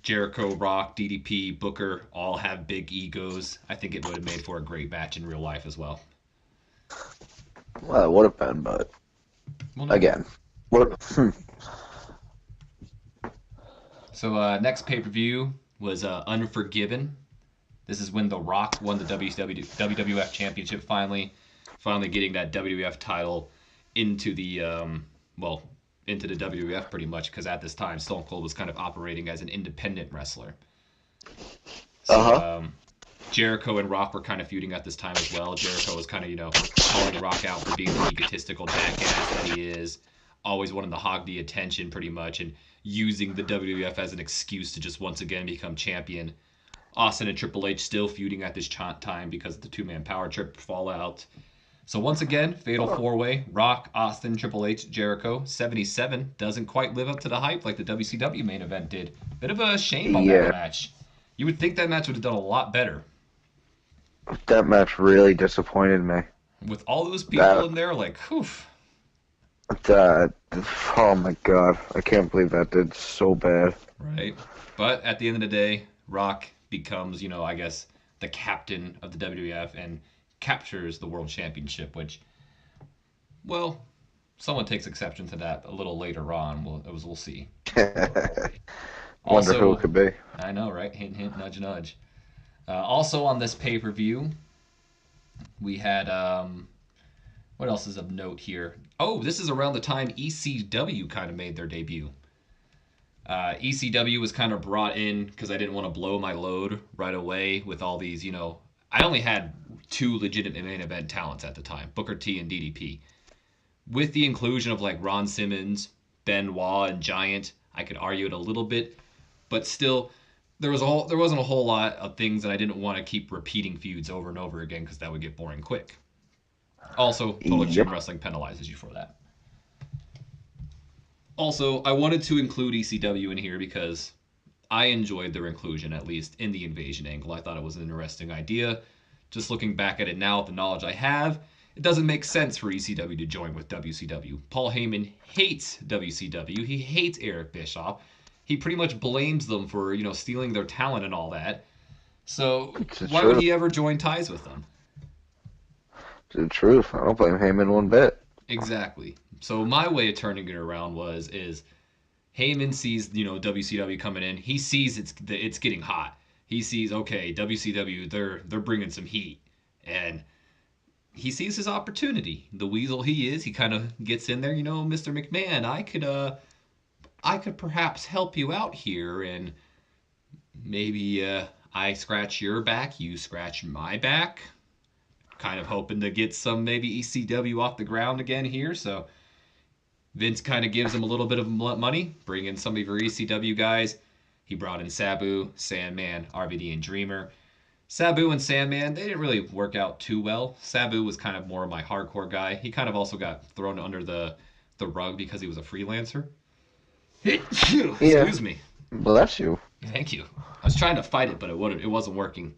Jericho, Rock, DDP, Booker all have big egos. I think it would have made for a great match in real life as well. Well, it would have been, but Well, no. again, what? So next pay per view was Unforgiven. This is when The Rock won the WWF Championship finally getting that WWF title into the into the WWF pretty much because at this time Stone Cold was kind of operating as an independent wrestler. Uh So huh. Jericho and Rock were kind of feuding at this time as well. Jericho was kind of calling Rock out for being the egotistical jackass that he is, always wanting to hog the attention pretty much, and using the WWF as an excuse to just once again become champion. Austin and Triple H still feuding at this time because of the two-man power trip fallout. So once again, fatal four-way: Rock, Austin, Triple H, Jericho. 77 doesn't quite live up to the hype like the WCW main event did. Bit of a shame on that Yeah, match. You would think that match would have done a lot better that match really disappointed me. with all those people That in there. Like, whew, that oh my god, I can't believe that did so bad. right? But at the end of the day, Rock becomes, I guess, the captain of the WWF and captures the World Championship, which, well, someone takes exception to that a little later on. We'll see. Wonder who it Also, could be. I know, right? Hint, hint, nudge, nudge. Also on this pay per view, we had what else is of note here? Oh, this is around the time ECW kind of made their debut. ECW was kind of brought in because I didn't want to blow my load right away with all these, I only had two legitimate main event talents at the time, Booker T and DDP. With the inclusion of like Ron Simmons, Benoit, and Giant, I could argue it a little bit, but still, there wasn't a whole lot of things that I didn't want to keep repeating feuds over and over again because that would get boring quick. Also, Total Extreme Yep. Wrestling penalizes you for that. Also, I wanted to include ECW in here because I enjoyed their inclusion, at least in the invasion angle. I thought it was an interesting idea. Just looking back at it now with the knowledge I have, it doesn't make sense for ECW to join with WCW. Paul Heyman hates WCW. He hates Eric Bischoff. He pretty much blames them for, stealing their talent and all that. So It's the why would truth. he ever join ties with them? It's the truth. I don't blame Heyman one bit. Exactly. So my way of turning it around is Heyman sees, WCW coming in. He sees it's getting hot. He sees, okay, WCW, they're bringing some heat, and he sees his opportunity. The weasel he is, he kind of gets in there. Mr. McMahon, I could perhaps help you out here, and maybe I scratch your back, you scratch my back. Kind of hoping to get some maybe ECW off the ground again here. So Vince kind of gives him a little bit of money, bring in some of your ECW guys. He brought in Sabu, Sandman, RVD, and Dreamer. Sabu and Sandman, they didn't really work out too well. Sabu was kind of more of my hardcore guy. He kind of also got thrown under the rug because he was a freelancer. Yeah. Excuse me. Bless you. Thank you. I was trying to fight it, but it wasn't working.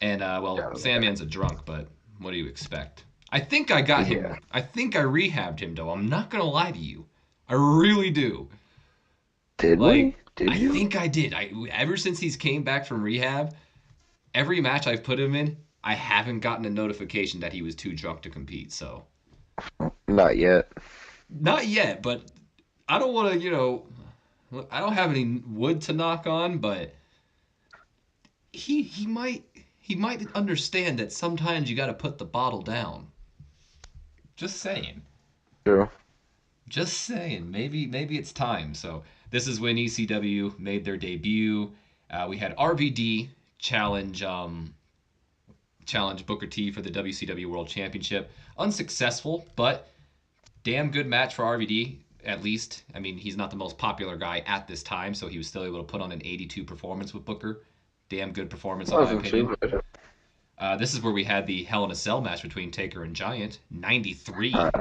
And well, Got him there. Sandman's a drunk, but what do you expect? I think I got Yeah. him. I think I rehabbed him though. I'm not gonna lie to you. I really do. Did Like we? Did I you? think I did. I ever since he's came back from rehab, every match I've put him in, I haven't gotten a notification that he was too drunk to compete. So Not yet. not yet, but I don't want to. I don't have any wood to knock on, but he might understand that sometimes you got to put the bottle down. Just saying. True. Just saying. Maybe it's time. So this is when ECW made their debut. We had RVD challenge Booker T for the WCW World Championship. Unsuccessful, but damn good match for RVD. At least, I mean, he's not the most popular guy at this time, so he was still able to put on an 82 performance with Booker. Damn good performance, in my Wasn't opinion. too bad. This is where we had the Hell in a Cell match between Taker and Giant. 93. Uh,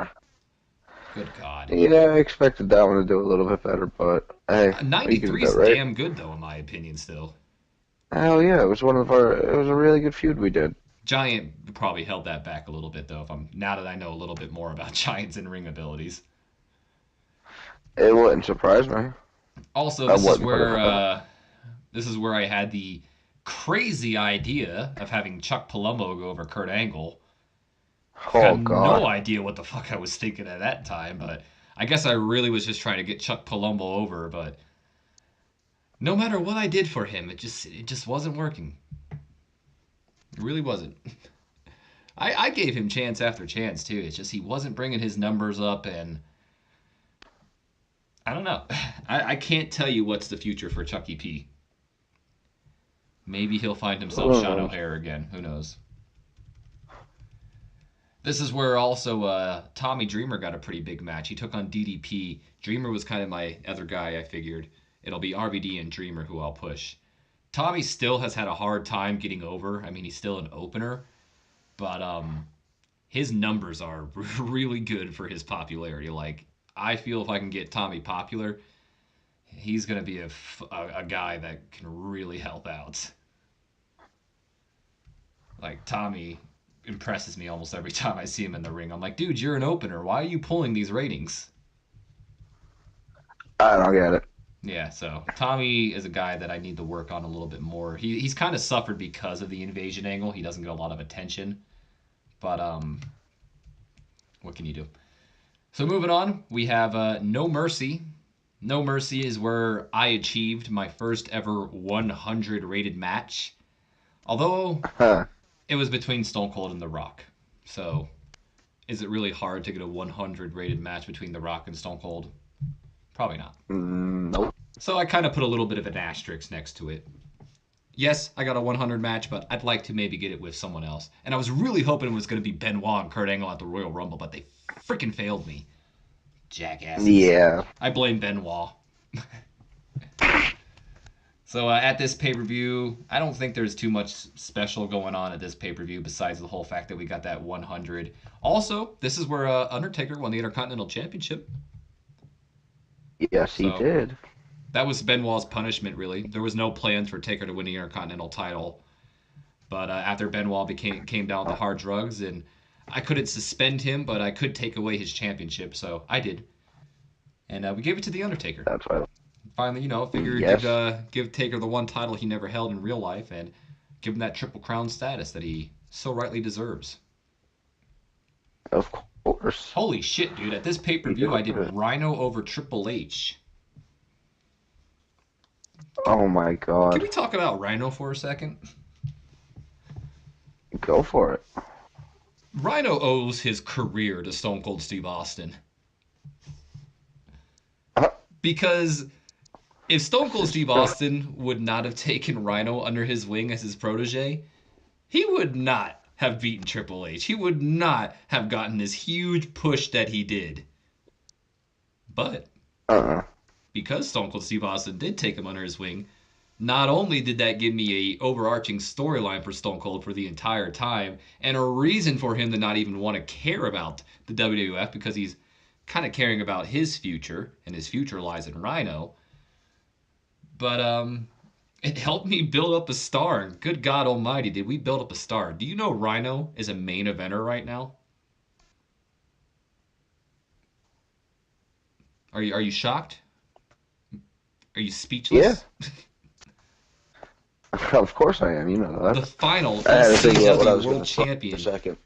Good God. yeah, I expected that one to do a little bit better, but hey, we can do 93 that, is right? damn good, though, in my opinion, still. Hell yeah, it was it was a really good feud we did. Giant probably held that back a little bit, though, now that I know a little bit more about Giant's in-ring abilities. It wouldn't surprise me. Also, I wouldn't put it past. this is where I had the crazy idea of having Chuck Palumbo go over Kurt Angle. Oh Got no God. idea what the fuck I was thinking at that time, but I guess I really was just trying to get Chuck Palumbo over, but no matter what I did for him, it just wasn't working. It really wasn't. I gave him chance after chance too. It's just he wasn't bringing his numbers up, and I don't know. I can't tell you what's the future for Chucky P. Maybe he'll find himself Sean Oh, O'Hare again. Who knows? This is where also Tommy Dreamer got a pretty big match. He took on DDP. Dreamer was kind of my other guy, I figured. It'll be RVD and Dreamer who I'll push. Tommy still has had a hard time getting over. I mean, he's still an opener, but his numbers are really good for his popularity. Like, I feel if I can get Tommy popular, he's going to be a guy that can really help out. Like, Tommy impresses me almost every time I see him in the ring. I'm like, dude, you're an opener. Why are you pulling these ratings? I don't get it. Yeah, so Tommy is a guy that I need to work on a little bit more. He's kind of suffered because of the invasion angle. He doesn't get a lot of attention, but what can you do? So moving on, we have No Mercy. No Mercy is where I achieved my first ever 100 rated match. Although Huh. it was between Stone Cold and The Rock. So is it really hard to get a 100 rated match between The Rock and Stone Cold? Probably not. Nope. So I kind of put a little bit of an asterisk next to it. Yes, I got a 100 match, but I'd like to maybe get it with someone else. And I was really hoping it was going to be Benoit and Kurt Angle at the Royal Rumble, but they freaking failed me. Jackasses. Yeah. I blame Benoit. So at this pay-per-view, I don't think there's too much special going on at this pay-per-view besides the whole fact that we got that 100. Also, this is where Undertaker won the Intercontinental Championship. Yes, he So did. that was Benoit's punishment, really. There was no plans for Taker to win the Intercontinental title. But after Benoit came down with the hard drugs, and I couldn't suspend him, but I could take away his championship, so I did. And we gave it to The Undertaker. That's why. Finally, figured Yes. give Taker the one title he never held in real life and give him that Triple Crown status that he so rightly deserves. Of course. Holy shit, dude. At this pay-per-view, I did Rhino over Triple H. Oh my Can God. we talk about Rhino for a second? Go for it. Rhino owes his career to Stone Cold Steve Austin. Uh, Because if Stone Cold Steve Austin would not have taken Rhino under his wing as his protege, he would not have beaten Triple H. He would not have gotten this huge push that he did. But because Stone Cold Steve Austin did take him under his wing, not only did that give me a overarching storyline for Stone Cold for the entire time, and a reason for him to not even want to care about the WWF because he's kind of caring about his future, and his future lies in Rhino. But It helped me build up a star. Good God Almighty, did we build up a star? Do you know Rhino is a main eventer right now? Are you shocked? Are you Yeah, speechless? of course I am. You know The that. final I had to think about what I ECW was going World to say for a Champion second.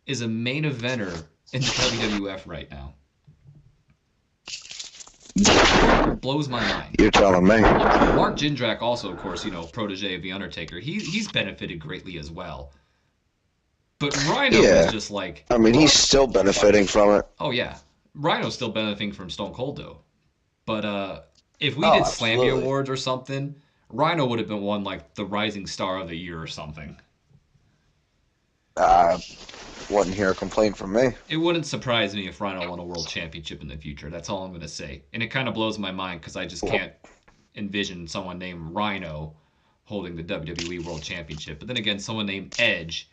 is a main eventer in the WWF right now. Blows my mind. You're telling me. Mark Jindrak also, of course, protege of The Undertaker. He's benefited greatly as well. But Rhino is Yeah. just like, I mean, he's still benefiting from it. oh yeah, Rhino's still benefiting from Stone Cold though. But if we Oh, did Slammy absolutely. Awards or something, Rhino would have been won like the Rising Star of the Year or something. Wouldn't hear a complaint from me. It wouldn't surprise me if Rhino won a world championship in the future. That's all I'm going to say. And it kind of blows my mind because I just can't envision someone named Rhino holding the WWE World Championship. But then again, someone named Edge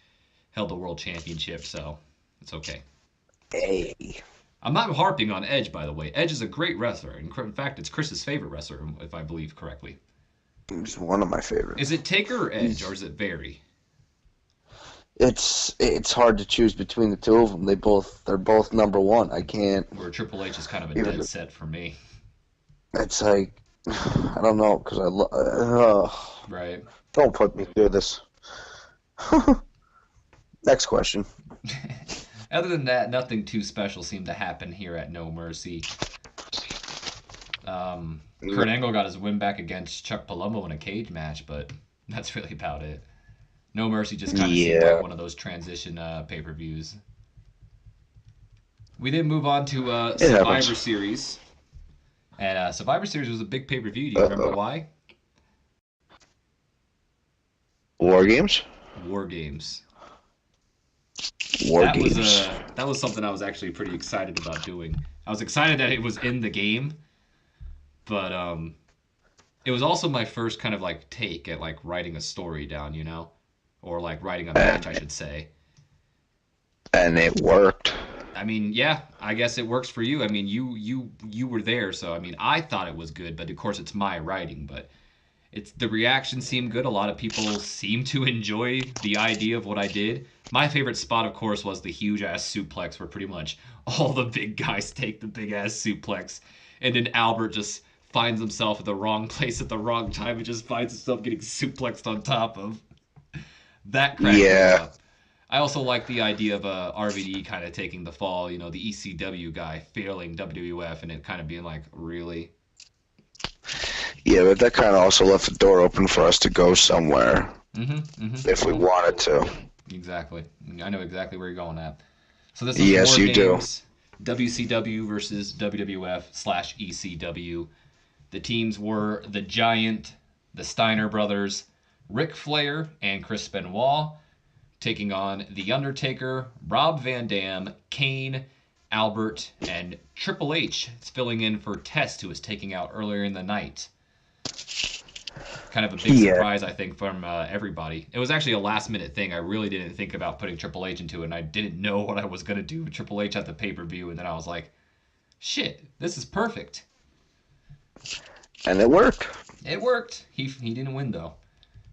held the World Championship, so it's okay. Hey. I'm not harping on Edge, by the way. Edge is a great wrestler. In fact, it's Chris's favorite wrestler, if I believe correctly. He's one of my favorites. Is it Taker or Edge, or is it Vary? It's hard to choose between the two of them. They're both number one. I can't. Where Triple H is kind of a Even dead set for me. It's like I don't know because Right. don't put me through this. Next question. Other than that, nothing too special seemed to happen here at No Mercy. Kurt Angle got his win back against Chuck Palumbo in a cage match, but that's really about it. No Mercy just kind of seemed like one of those transition pay-per-views. We then move on to Survivor Series. And Survivor Series was a big pay-per-view. Do you remember why? War Games? War Games. War Games. That was something I was actually pretty excited about doing. I was excited that it was in the game, but it was also my first kind of like take at like writing a story down, or like writing a match, I should say. And it worked. I mean, yeah, I guess it works for you. I mean, you were there, so I mean, I thought it was good, but of course it's my writing, but the reaction seemed good. A lot of people seem to enjoy the idea of what I did. My favorite spot, of course, was the huge ass suplex where pretty much all the big guys take the big ass suplex, and then Albert just finds himself at the wrong place at the wrong time and just finds himself getting suplexed on top of. That cracked me up. I also like the idea of RVD kind of taking the fall, the ECW guy failing WWF and it kind of being like, really? Yeah, but that kind of also left the door open for us to go somewhere if we wanted to. Exactly. I know exactly where you're going at. So this is Yes, War you Games, WCW versus WWF/ECW. The teams were the Giant, the Steiner brothers, Ric Flair, and Chris Benoit, taking on The Undertaker, Rob Van Dam, Kane, Albert, and Triple H. It's filling in for Test, who was taking out earlier in the night. Kind of a big surprise, I think, from everybody. It was actually a last-minute thing. I really didn't think about putting Triple H into it, and I didn't know what I was going to do with Triple H at the pay-per-view, and then I was like, shit, this is perfect. And it worked. It worked. He didn't win, though.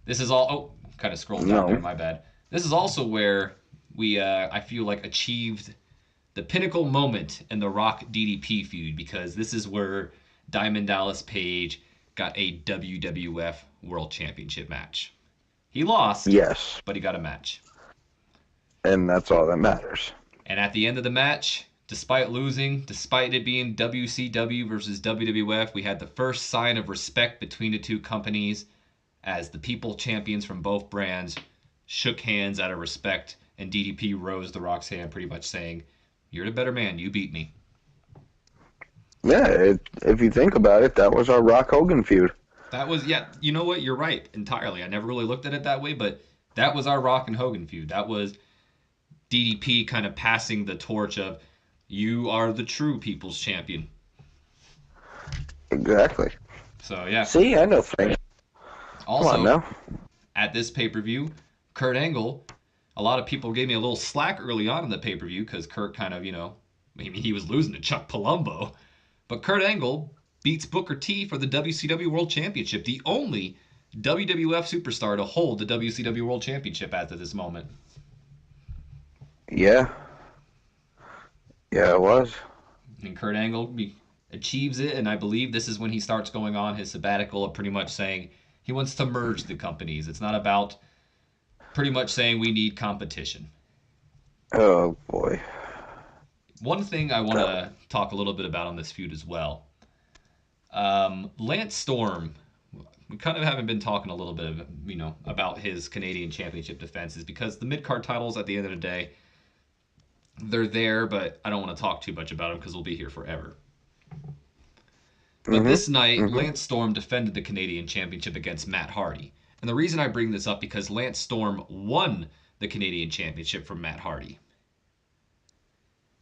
This is all... Oh, kind of scrolled down there, my bad. This is also where we, I feel like, achieved the pinnacle moment in the Rock DDP feud, because this is where Diamond Dallas Page got a WWF World Championship match. He lost, yes, but he got a match. And that's all that matters. And at the end of the match, despite losing, despite it being WCW versus WWF, we had the first sign of respect between the two companies as the people champions from both brands shook hands out of respect, and DDP rose the Rock's hand, pretty much saying, "You're the better man. You beat me." Yeah, if you think about it, that was our Rock Hogan feud. That was, yeah, you know what? You're right entirely. I never really looked at it that way, but that was our Rock and Hogan feud. That was DDP kind of passing the torch of, you are the true people's champion. Exactly. So, yeah. See, I know things. Also, come on now. At this pay-per-view, Kurt Angle, a lot of people gave me a little slack early on in the pay-per-view because Kurt kind of, maybe he was losing to Chuck Palumbo. But Kurt Angle beats Booker T for the WCW World Championship, the only WWF superstar to hold the WCW World Championship as of this moment. Yeah. Yeah, it was. And Kurt Angle achieves it, and I believe this is when he starts going on his sabbatical of pretty much saying he wants to merge the companies. It's not about pretty much saying we need competition. Oh, boy. One thing I want to talk a little bit about on this feud as well. Lance Storm, we kind of haven't been talking a little bit of, about his Canadian Championship defenses because the mid-card titles at the end of the day, they're there, but I don't want to talk too much about them because we'll be here forever. But this night, Lance Storm defended the Canadian Championship against Matt Hardy. And the reason I bring this up because Lance Storm won the Canadian Championship from Matt Hardy.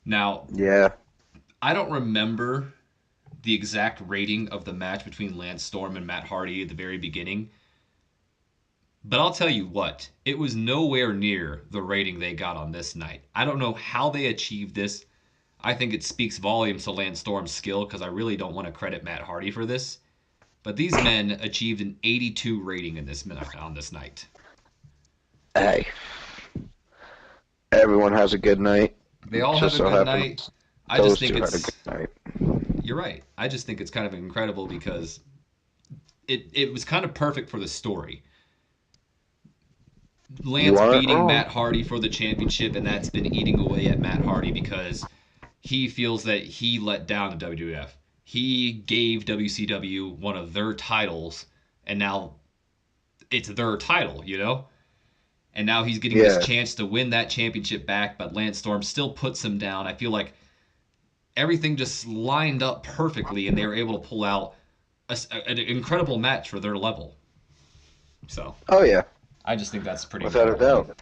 Now, Yeah. I don't remember the exact rating of the match between Lance Storm and Matt Hardy at the very beginning. But I'll tell you what, it was nowhere near the rating they got on this night. I don't know how they achieved this. I think it speaks volumes to Lance Storm's skill because I really don't want to credit Matt Hardy for this. But these men achieved an 82 rating on this night. Hey. Everyone has a good night. They all have a good night. I just think it's... had a good night. You're right. I just think it's kind of incredible because it was kind of perfect for the story. Lance beating Matt Hardy for the championship, and that's been eating away at Matt Hardy because he feels that he let down the WWF. He gave WCW one of their titles, and now it's their title, And now he's getting this chance to win that championship back, but Lance Storm still puts him down. I feel like everything just lined up perfectly, and they were able to pull out an incredible match for their level. So. Oh, yeah. I just think that's pretty without a doubt.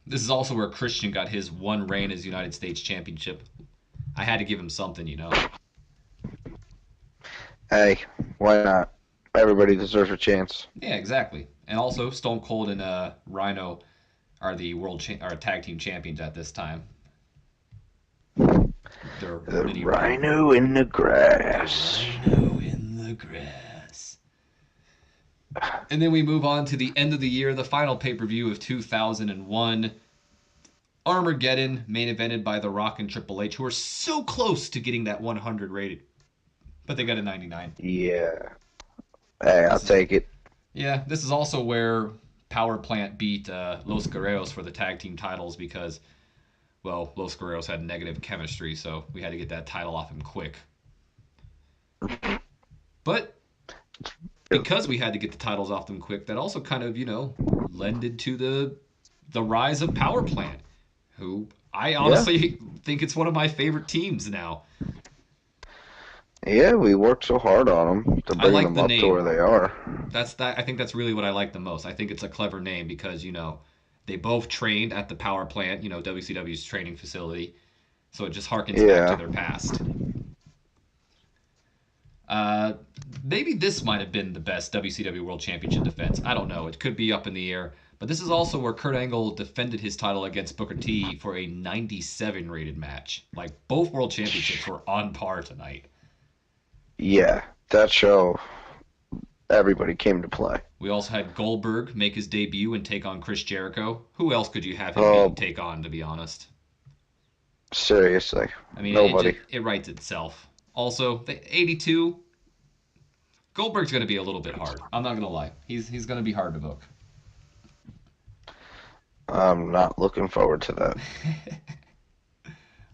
This is also where Christian got his one reign as United States Championship. I had to give him something, Hey, why not? Everybody deserves a chance. Yeah, exactly. And also, Stone Cold and Rhino are the tag team champions at this time. The Rhino in the grass. The Rhino in the grass. And then we move on to the end of the year, the final pay-per-view of 2001. Armageddon, main evented by The Rock and Triple H, who are so close to getting that 100 rated. But they got a 99. Yeah. Hey, I'll take it. Yeah, this is also where Power Plant beat Los Guerreros for the tag team titles because, well, Los Guerreros had negative chemistry, so we had to get that title off him quick. But because we had to get the titles off them quick, that also kind of, lended to the rise of Power Plant, who I honestly think it's one of my favorite teams now. Yeah, we worked so hard on them to bring them up to where they are. I think that's really what I like the most. I think it's a clever name because, they both trained at the Power Plant, WCW's training facility. So it just harkens back to their past. Maybe this might have been the best WCW World Championship defense. I don't know. It could be up in the air. But this is also where Kurt Angle defended his title against Booker T for a 97 rated match. Like, both World Championships were on par tonight. Yeah, that show, everybody came to play. We also had Goldberg make his debut and take on Chris Jericho. Who else could you have him take on, to be honest? Seriously. I mean, nobody. It writes itself. Also, the 82, Goldberg's going to be a little bit hard. I'm not going to lie. He's going to be hard to book. I'm not looking forward to that.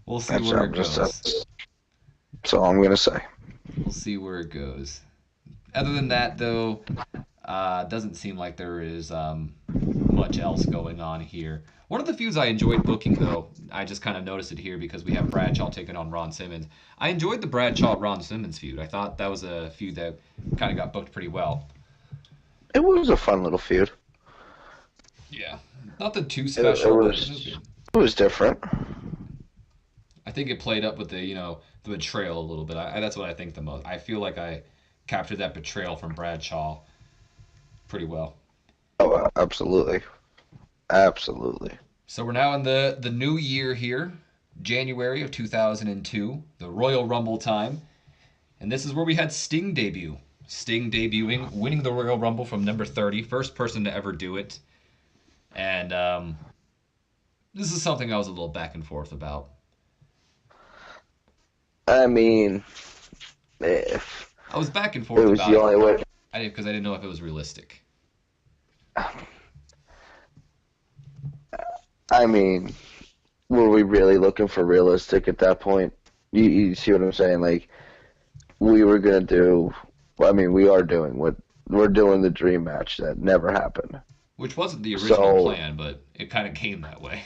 We'll see where it goes. That's all I'm going to say. We'll see where it goes. Other than that, though, doesn't seem like there is much else going on here. One of the feuds I enjoyed booking, though, I just kind of noticed it here because we have Bradshaw taking on Ron Simmons. I enjoyed the Bradshaw-Ron Simmons feud. I thought that was a feud that kind of got booked pretty well. It was a fun little feud. Yeah. Nothing too special, but it was different. I think it played up with the betrayal a little bit. That's what I think the most. I feel like I captured that betrayal from Bradshaw pretty well. Oh, absolutely. Absolutely. So we're now in the new year here, January of 2002, the Royal Rumble time. And this is where we had Sting debut. Sting debuting, winning the Royal Rumble from number 30, first person to ever do it. And this is something I was a little back and forth about. I mean, if I was back and it forth was about the it only way. because I didn't know if it was realistic. I mean, were we really looking for realistic at that point? You see what I'm saying? Like, we were gonna do. I mean, we are doing what we're doing the dream match that never happened. Which wasn't the original So, plan, but it kind of came that way.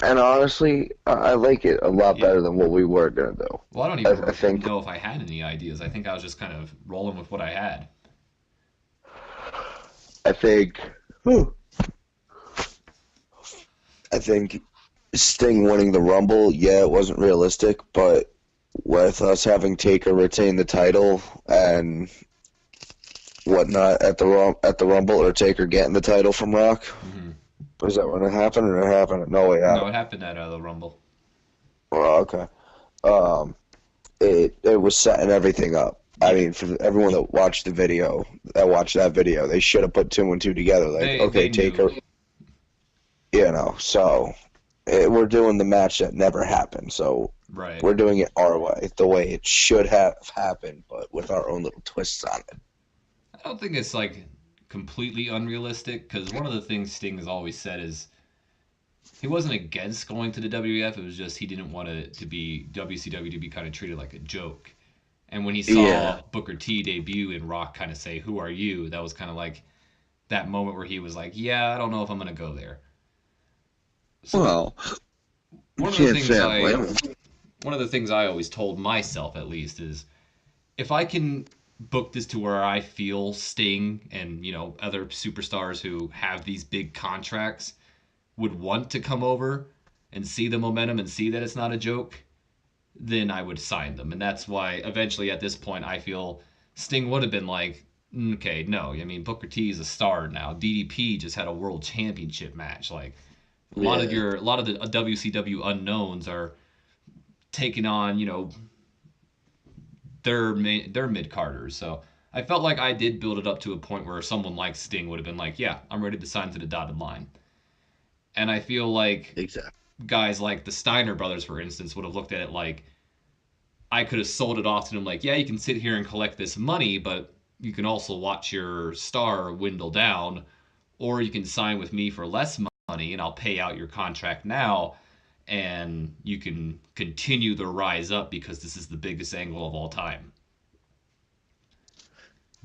and honestly, I like it a lot Yeah. better than what we were gonna do. Well, I don't I even think know if I had any ideas. I think I was just kind of rolling with what I had. I think whew, I think Sting winning the Rumble, yeah, it wasn't realistic, but with us having Taker retain the title and whatnot at the Rumble, or Taker getting the title from Rock, Hmm. was that when it happened, or it happened at No Way No, Out? it happened at the Rumble. Oh, okay. Um, it was setting everything up. I Yeah, mean, for everyone that watched that video, they should have put two and two together. Like, they okay, knew. Taker, so we're doing the match that never happened. So Right. we're doing it our way, the way it should have happened, but with our own little twists on it. I don't think it's like completely unrealistic because one of the things Sting has always said is he wasn't against going to the WWF. It was just he didn't want it to be WCW to be kind of treated like a joke. And when he Yeah. saw Booker T debut and Rock kind of say, "Who are you?" That was kind of like that moment where he was like, "Yeah, I don't know if I'm gonna go there." So Well, you one of the can't things say I I blame him. one of the things I always told myself at least is if I can book this to where I feel Sting and other superstars who have these big contracts would want to come over and see the momentum and see that it's not a joke, then I would sign them. And that's why eventually at this point I feel Sting would have been like, okay, no, I mean Booker T is a star now. DDP just had a world championship match. Like Yeah. a lot of the WCW unknowns are taking on, their mid carders. So I felt like I did build it up to a point where someone like Sting would have been like, yeah, I'm ready to sign to the dotted line. And I feel like Exactly. guys like the Steiner brothers, for instance, would have looked at it like I could have sold it off to them like, yeah, you can sit here and collect this money, but you can also watch your star dwindle down, or you can sign with me for less money and I'll pay out your contract now and you can continue the rise up because this is the biggest angle of all time.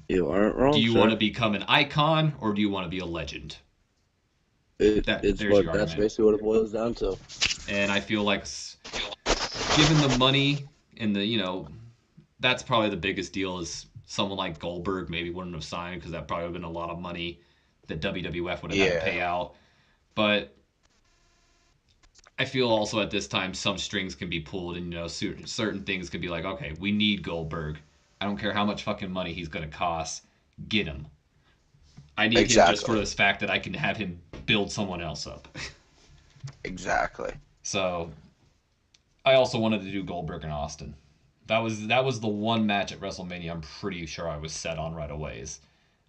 You aren't Do wrong, you want sir. to become an icon or do you want to be a legend? There's your That's argument. basically what it boils down to. And I feel like given the money and that's probably the biggest deal is someone like Goldberg maybe wouldn't have signed because that probably would have been a lot of money that WWF would have had to Yeah. pay out. But I feel also at this time some strings can be pulled and certain things can be like, okay, we need Goldberg. I don't care how much fucking money he's gonna cost. Get him. I need him just for Exactly. this fact that I can have him build someone else up. Exactly. So I also wanted to do Goldberg and Austin. That was the one match at WrestleMania I'm pretty sure I was set on right away. Is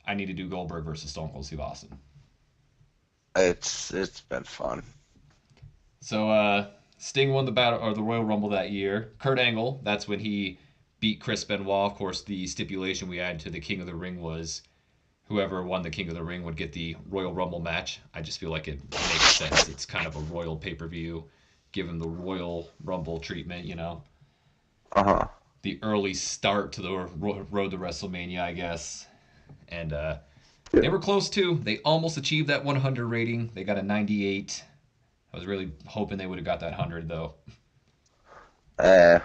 I need to do Goldberg versus Stone Cold Steve Austin. It's been fun. So Sting won the battle or the Royal Rumble that year. Kurt Angle, that's when he beat Chris Benoit. Of course, the stipulation we added to the King of the Ring was whoever won the King of the Ring would get the Royal Rumble match. I just feel like it makes sense. It's kind of a royal pay per view, given the Royal Rumble treatment. Uh-huh. The early start to the road to WrestleMania, I guess. And they Yeah. were close too. They almost achieved that 100 rating. They got a 98. I was really hoping they would have got that 100 though.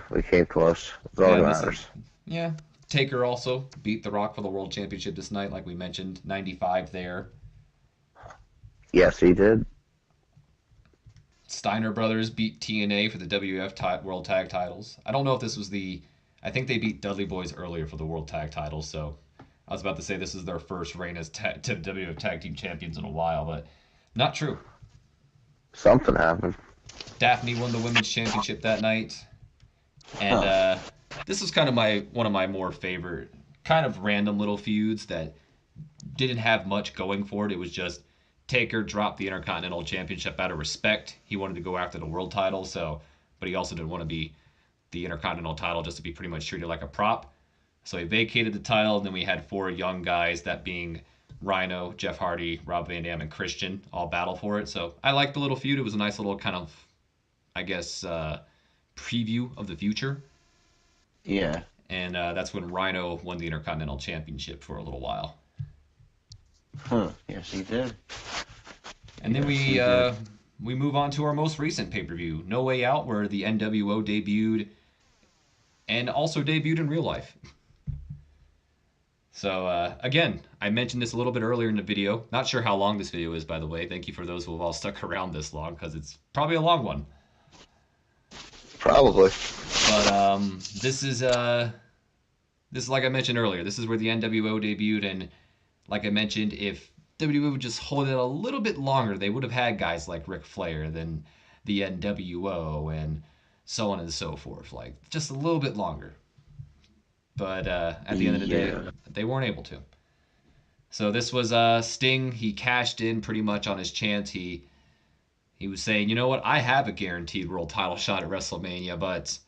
We came close. That's all Yeah, that and this is matters. yeah. Taker also beat The Rock for the World Championship this night, like we mentioned, 95 there. Yes, he did. Steiner Brothers beat TNA for the WF World Tag Titles. I don't know if this was the. I think they beat Dudley Boys earlier for the World Tag Titles, so I was about to say this is their first reign as WF Tag Team Champions in a while, but not true. Something happened. Daphne won the Women's Championship that night, and Huh. this was kind of one of my more favorite kind of random little feuds that didn't have much going for it. It was just Taker dropped the Intercontinental Championship out of respect. He wanted to go after the world title, but he also didn't want to be the Intercontinental title just to be pretty much treated like a prop. So he vacated the title, and then we had 4 young guys, that being Rhino, Jeff Hardy, Rob Van Dam, and Christian, all battle for it. So I liked the little feud. It was a nice little kind of, I guess, preview of the future. Yeah. And that's when Rhino won the Intercontinental Championship for a little while. Huh. Yes, he did. And then we move on to our most recent pay-per-view, No Way Out, where the NWO debuted and also debuted in real life. So, again, I mentioned this a little bit earlier in the video. Not sure how long this video is, by the way. Thank you for those who have all stuck around this long, because it's probably a long one. Probably. But this is like I mentioned earlier. This is where the NWO debuted, and like I mentioned, if WWE would just hold it a little bit longer, they would have had guys like Ric Flair, then the NWO, and so on and so forth. Like, just a little bit longer. But at the end of the day, they weren't able to. So this was Sting. He cashed in pretty much on his chance. He was saying, you know what, I have a guaranteed world title shot at WrestleMania, but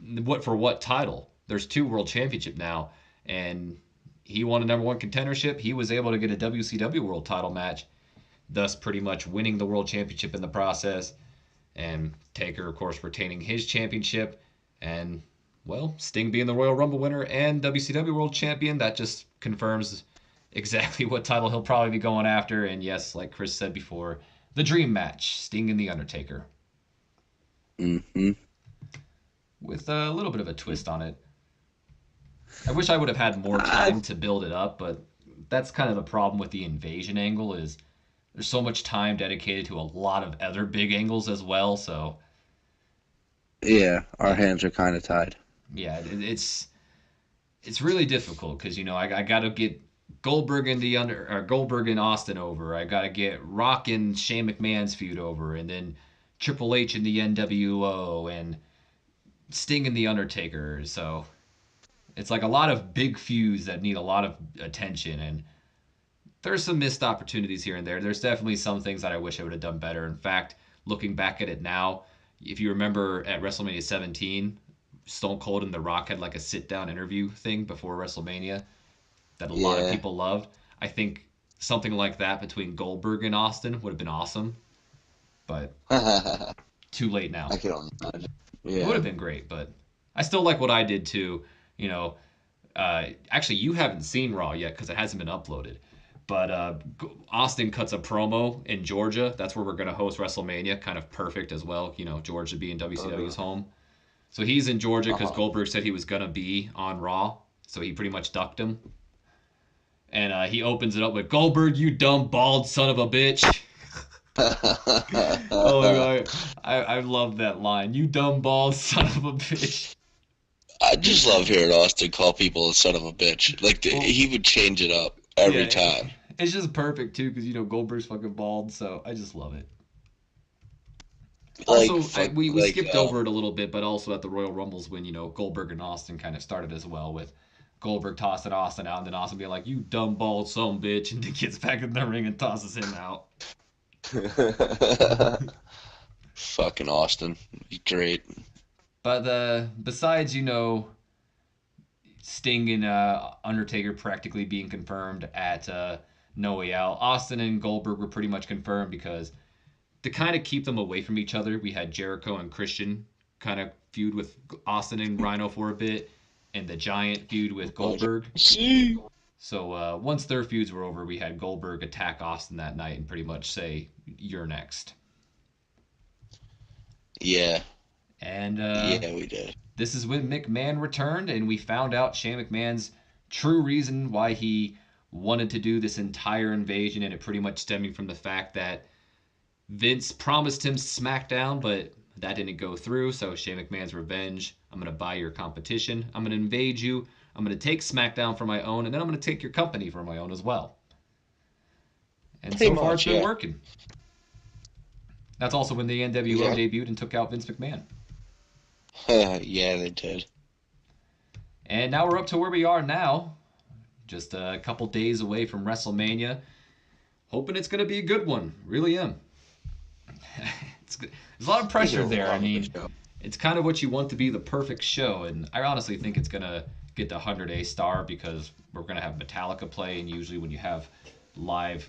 what title? There's 2 world championship now, and he won a number 1 contendership. He was able to get a WCW world title match, thus pretty much winning the world championship in the process. And Taker, of course, retaining his championship. And, well, Sting being the Royal Rumble winner and WCW world champion, that just confirms exactly what title he'll probably be going after. And yes, like Chris said before, the dream match, Sting and The Undertaker. Mm-hmm. With a little bit of a twist on it. I wish I would have had more time to build it up, but that's kind of the problem with the invasion angle, is there's so much time dedicated to a lot of other big angles as well, so... Yeah, our hands are kind of tied. Yeah, it's really difficult, because, you know, I got to get Goldberg and Austin over. I got to get Rock and Shane McMahon's feud over, and then Triple H and the NWO, and Sting and The Undertaker, so... It's like a lot of big feuds that need a lot of attention, and there's some missed opportunities here and there. There's definitely some things that I wish I would have done better. In fact, looking back at it now, if you remember at WrestleMania 17, Stone Cold and The Rock had like a sit-down interview thing before WrestleMania that a lot of people loved. I think something like that between Goldberg and Austin would have been awesome, but too late now. I can only imagine. It would have been great, but I still like what I did too. You know, actually, you haven't seen Raw yet because it hasn't been uploaded. But Austin cuts a promo in Georgia. That's where we're going to host WrestleMania. Kind of perfect as well. You know, Georgia being WCW's home. So he's in Georgia because Goldberg said he was going to be on Raw. So he pretty much ducked him. And he opens it up with, Goldberg, you dumb, bald son of a bitch. Oh, my God. I love that line. You dumb, bald son of a bitch. I just love hearing Austin call people a son of a bitch. Like, he would change it up every time. It's just perfect, too, because, you know, Goldberg's fucking bald, so I just love it. Like, also, we skipped over it a little bit, but also at the Royal Rumbles when, you know, Goldberg and Austin kind of started as well, with Goldberg tossing Austin out, and then Austin being like, you dumb, bald son of a bitch, and he gets back in the ring and tosses him out. Fucking Austin. Great. But besides, you know, Sting and Undertaker practically being confirmed at No Way Out, Austin and Goldberg were pretty much confirmed because to kind of keep them away from each other, we had Jericho and Christian kind of feud with Austin and Rhino for a bit, and the Giant feud with Goldberg. So once their feuds were over, we had Goldberg attack Austin that night and pretty much say, you're next. Yeah. And yeah, we did. This is when McMahon returned, and we found out Shane McMahon's true reason why he wanted to do this entire invasion, and it pretty much stemming from the fact that Vince promised him SmackDown, but that didn't go through, so Shane McMahon's revenge. I'm going to buy your competition. I'm going to invade you. I'm going to take SmackDown for my own, and then I'm going to take your company for my own as well. And so far it's been working. That's also when the NWO debuted and took out Vince McMahon. Yeah, they did. And now we're up to where we are now, just a couple days away from WrestleMania. Hoping it's going to be a good one. Really am. There's a lot of pressure there. I mean, it's kind of what you want to be the perfect show, and I honestly think it's going to get the 100A star because we're going to have Metallica play, and usually when you have live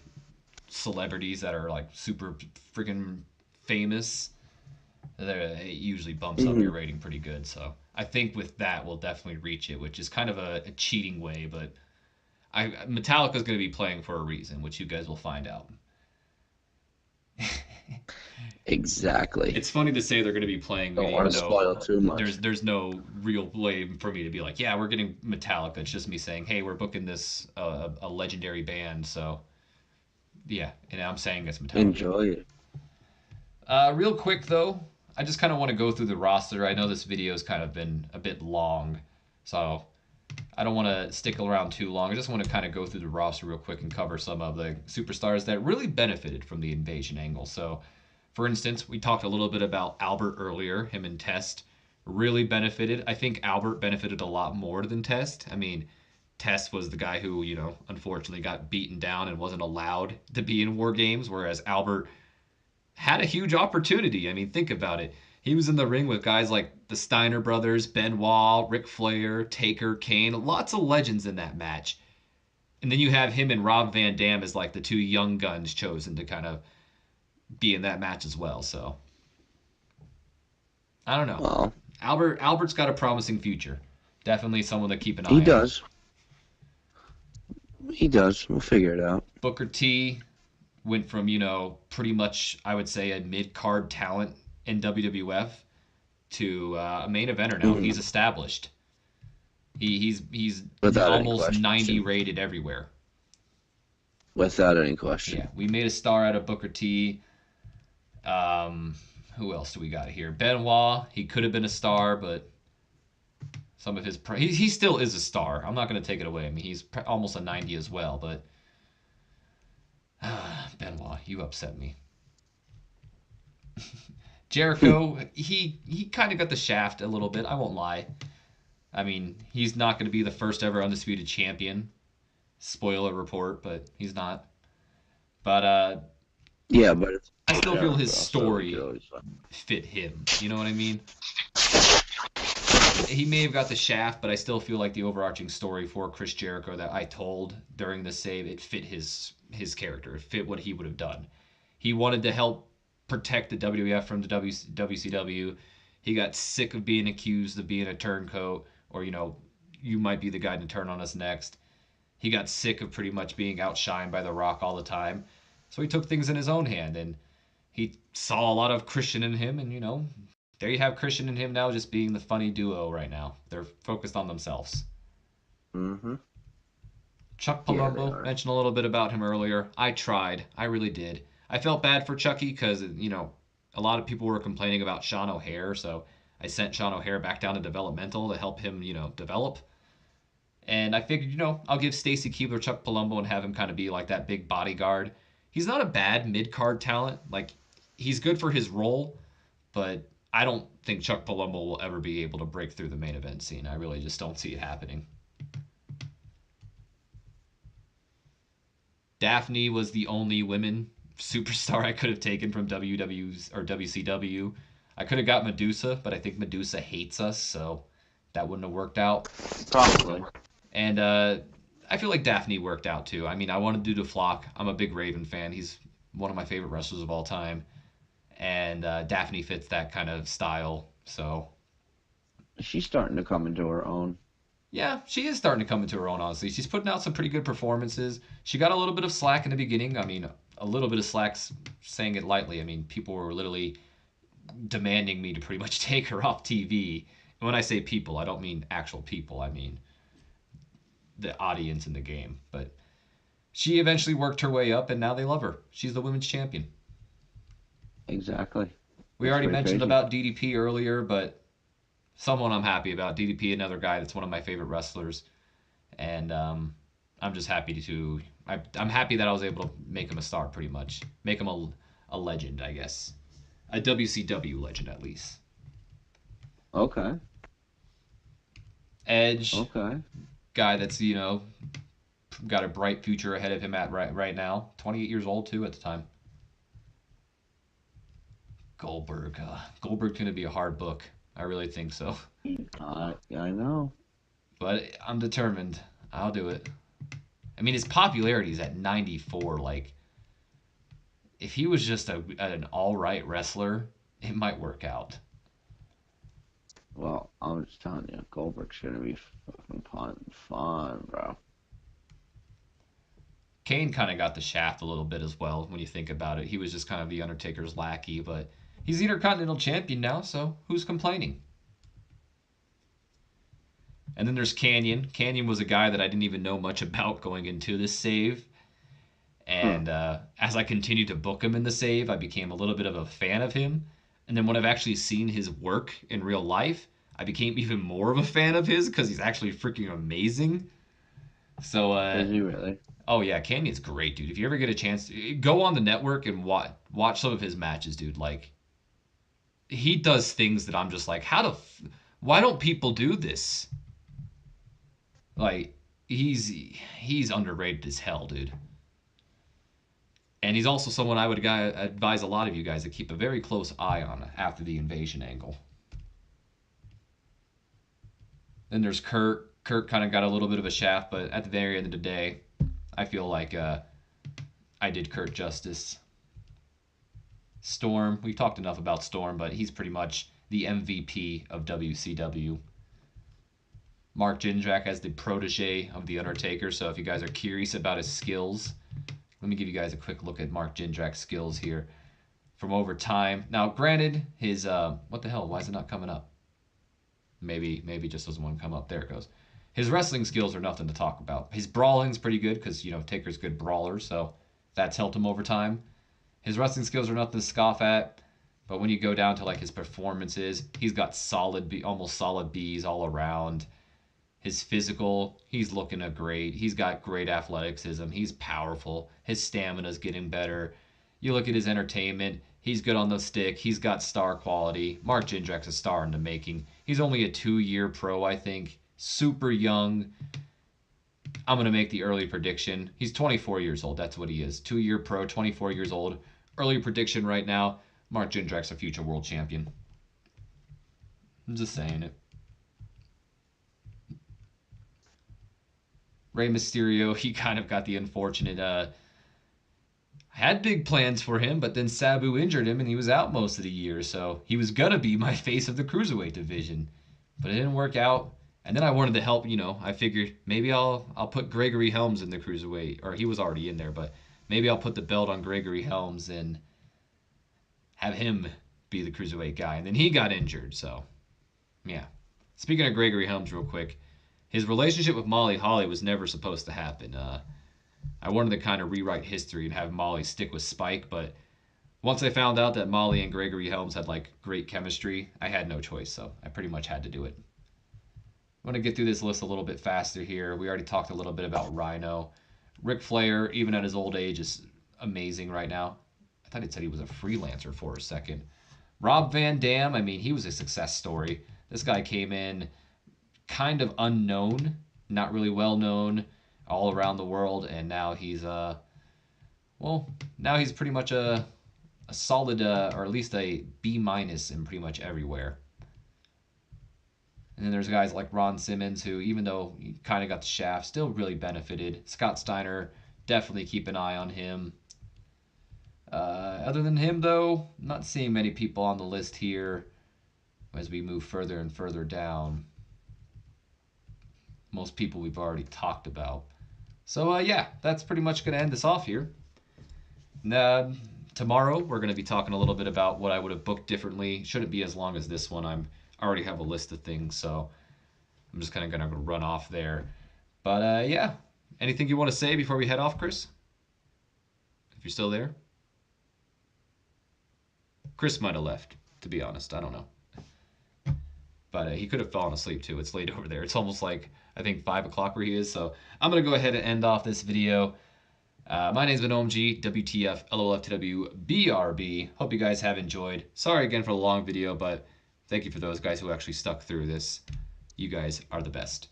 celebrities that are like super freaking famous, it usually bumps up your rating pretty good. So I think with that, we'll definitely reach it, which is kind of a cheating way, but Metallica's going to be playing for a reason, which you guys will find out. Exactly. It's funny to say they're going to be playing. Don't want to spoil too much. There's no real way for me to be like, yeah, we're getting Metallica. It's just me saying, hey, we're booking this a legendary band. So yeah, and I'm saying it's Metallica. Enjoy it. Real quick though, I just kind of want to go through the roster. I know this video's kind of been a bit long, so I don't want to stick around too long. I just want to kind of go through the roster real quick and cover some of the superstars that really benefited from the invasion angle. So, for instance, we talked a little bit about Albert earlier. Him and Test really benefited. I think Albert benefited a lot more than Test. I mean, Test was the guy who, unfortunately got beaten down and wasn't allowed to be in War Games, whereas Albert had a huge opportunity. I mean, think about it. He was in the ring with guys like the Steiner brothers, Benoit, Ric Flair, Taker, Kane, lots of legends in that match. And then you have him and Rob Van Dam as like the two young guns chosen to kind of be in that match as well. So I don't know. Well, Albert's got a promising future. Definitely someone to keep an eye on. he does. He does. We'll figure it out. Booker T went from, pretty much, I would say, a mid-card talent in WWF to a main eventer now. He's established. He's Without almost 90 rated everywhere. Without any question. Yeah, we made a star out of Booker T. Who else do we got here? Benoit. He could have been a star, but some of his he still is a star. I'm not going to take it away. I mean, he's almost a 90 as well, but Benoit, you upset me. Jericho, he kind of got the shaft a little bit, I won't lie. I mean, he's not going to be the first ever undisputed champion. Spoiler report, but he's not. But yeah, but I still feel his story fit him. You know what I mean? He may have got the shaft, but I still feel like the overarching story for Chris Jericho that I told during the save, it fit his character. It fit what he would have done. He wanted to help protect the WWF from the WCW. He got sick of being accused of being a turncoat, or you might be the guy to turn on us next. He got sick of pretty much being outshined by The Rock all the time, so he took things in his own hand, and he saw a lot of Christian in him, and there you have Christian and him now just being the funny duo right now. They're focused on themselves. Mm-hmm. Chuck Palumbo, mentioned a little bit about him earlier. I tried. I really did. I felt bad for Chucky because, a lot of people were complaining about Sean O'Haire, so I sent Sean O'Haire back down to developmental to help him, develop. And I figured, I'll give Stacy Keibler Chuck Palumbo and have him kind of be like that big bodyguard. He's not a bad mid-card talent. Like, he's good for his role, but I don't think Chuck Palumbo will ever be able to break through the main event scene. I really just don't see it happening. Daphne was the only women superstar I could have taken from WCW. I could have got Medusa, but I think Medusa hates us, so that wouldn't have worked out. Probably. And I feel like Daphne worked out too. I mean, I wanted to do Flock. I'm a big Raven fan. He's one of my favorite wrestlers of all time. And Daphne fits that kind of style, so. She's starting to come into her own. Yeah, she is starting to come into her own, honestly. She's putting out some pretty good performances. She got a little bit of slack in the beginning. I mean, a little bit of slack, saying it lightly. I mean, people were literally demanding me to pretty much take her off TV. And when I say people, I don't mean actual people. I mean the audience in the game. But she eventually worked her way up, and now they love her. She's the women's champion. Exactly. We already mentioned about DDP earlier, but someone I'm happy about. DDP, another guy that's one of my favorite wrestlers. And I'm just happy to... I'm happy that I was able to make him a star, pretty much. Make him a legend, I guess. A WCW legend, at least. Okay. Edge, Okay. guy that's, you know, got a bright future ahead of him at right now. 28 years old, too, at the time. Goldberg. Goldberg's going to be a hard book. I really think so. I know. But I'm determined. I'll do it. I mean, his popularity is at 94. Like, if he was just an all right wrestler, it might work out. Well, I'm just telling you, Goldberg's gonna be fucking fun, bro. Kane kind of got the shaft a little bit as well when you think about it. He was just kind of the Undertaker's lackey, but he's the Intercontinental Champion now, so who's complaining? And then there's Canyon. Canyon was a guy that I didn't even know much about going into this save. And as I continued to book him in the save, I became a little bit of a fan of him. And then when I've actually seen his work in real life, I became even more of a fan of his because he's actually freaking amazing. So, Is he really? oh yeah, Canyon's great, dude. If you ever get a chance, go on the network and watch some of his matches, dude. Like, he does things that I'm just like, why don't people do this? Like, he's underrated as hell, dude. And he's also someone I would advise a lot of you guys to keep a very close eye on after the invasion angle. Then there's Kurt. Kurt kind of got a little bit of a shaft, but at the very end of the day, I feel like I did Kurt justice. Storm. We've talked enough about Storm, but he's pretty much the MVP of WCW. Mark Jindrak as the protege of The Undertaker, so if you guys are curious about his skills, let me give you guys a quick look at Mark Jindrak's skills here from over time. Now, granted, his what the hell? Why is it not coming up? Maybe it just doesn't want to come up. There it goes. His wrestling skills are nothing to talk about. His brawling's pretty good because, you know, Taker's a good brawler, so that's helped him over time. His wrestling skills are nothing to scoff at, but when you go down to like his performances, he's got almost solid B's all around. His physical, he's looking great. He's got great athleticism. He's powerful. His stamina's getting better. You look at his entertainment, he's good on the stick. He's got star quality. Mark Jindrak's a star in the making. He's only a 2-year pro, I think. Super young. I'm going to make the early prediction. He's 24 years old. That's what he is. 2-year pro, 24 years old. Early prediction right now, Mark Jindrak's a future world champion. I'm just saying it. Rey Mysterio, he kind of got the unfortunate. Had big plans for him, but then Sabu injured him and he was out most of the year. So he was going to be my face of the Cruiserweight division. But it didn't work out. And then I wanted to help, you know, I figured maybe I'll put Gregory Helms in the Cruiserweight. Or he was already in there, but maybe I'll put the belt on Gregory Helms and have him be the Cruiserweight guy. And then he got injured, so yeah. Speaking of Gregory Helms real quick, his relationship with Molly Holly was never supposed to happen. I wanted to kind of rewrite history and have Molly stick with Spike, but once I found out that Molly and Gregory Helms had like great chemistry, I had no choice, so I pretty much had to do it. I want to get through this list a little bit faster here. We already talked a little bit about Rhino. Ric Flair, even at his old age, is amazing right now. I thought it said he was a freelancer for a second. Rob Van Dam, I mean, he was a success story. This guy came in kind of unknown, not really well known all around the world, and now he's now he's pretty much a solid or at least a B- in pretty much everywhere. And then there's guys like Ron Simmons who, even though he kind of got the shaft, still really benefited. Scott Steiner, definitely keep an eye on him. Other than him, though, I'm not seeing many people on the list here as we move further and further down. Most people we've already talked about. So, yeah, that's pretty much going to end this off here. Tomorrow, we're going to be talking a little bit about what I would have booked differently. Shouldn't be as long as this one. I already have a list of things, so I'm just kind of going to run off there. But, yeah, anything you want to say before we head off, Chris? If you're still there? Chris might have left, to be honest. I don't know. But he could have fallen asleep, too. It's late over there. It's almost like, I think, 5 o'clock where he is. So I'm going to go ahead and end off this video. My name's been OMG, WTF, LOLFTW, BRB. Hope you guys have enjoyed. Sorry again for the long video, but thank you for those guys who actually stuck through this. You guys are the best.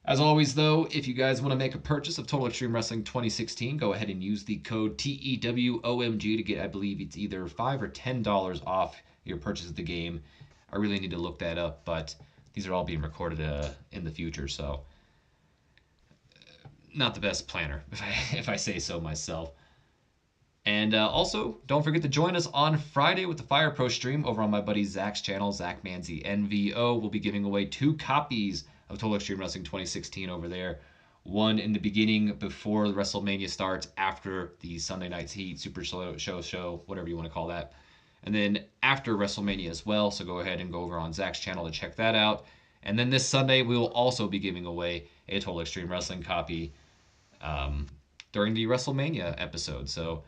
As always, though, if you guys want to make a purchase of Total Extreme Wrestling 2016, go ahead and use the code TEWOMG to get, I believe it's either $5 or $10 off your purchase of the game. I really need to look that up, but these are all being recorded in the future, so not the best planner, if I say so myself. And also, don't forget to join us on Friday with the Fire Pro stream over on my buddy Zach's channel, Zach Manzi NVO. We'll be giving away 2 copies of Total Extreme Wrestling 2016 over there. One in the beginning before the WrestleMania starts, after the Sunday Night's Heat, Super Show, whatever you want to call that. And then after WrestleMania as well, so go ahead and go over on Zach's channel to check that out. And then this Sunday, we will also be giving away a Total Extreme Wrestling copy during the WrestleMania episode. So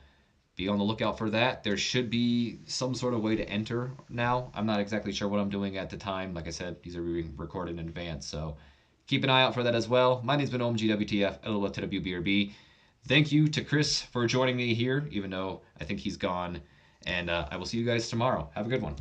be on the lookout for that. There should be some sort of way to enter now. I'm not exactly sure what I'm doing at the time. Like I said, these are being recorded in advance, so keep an eye out for that as well. My name's been OMG WTF, LOL to WBRB. Thank you to Chris for joining me here, even though I think he's gone. And I will see you guys tomorrow. Have a good one.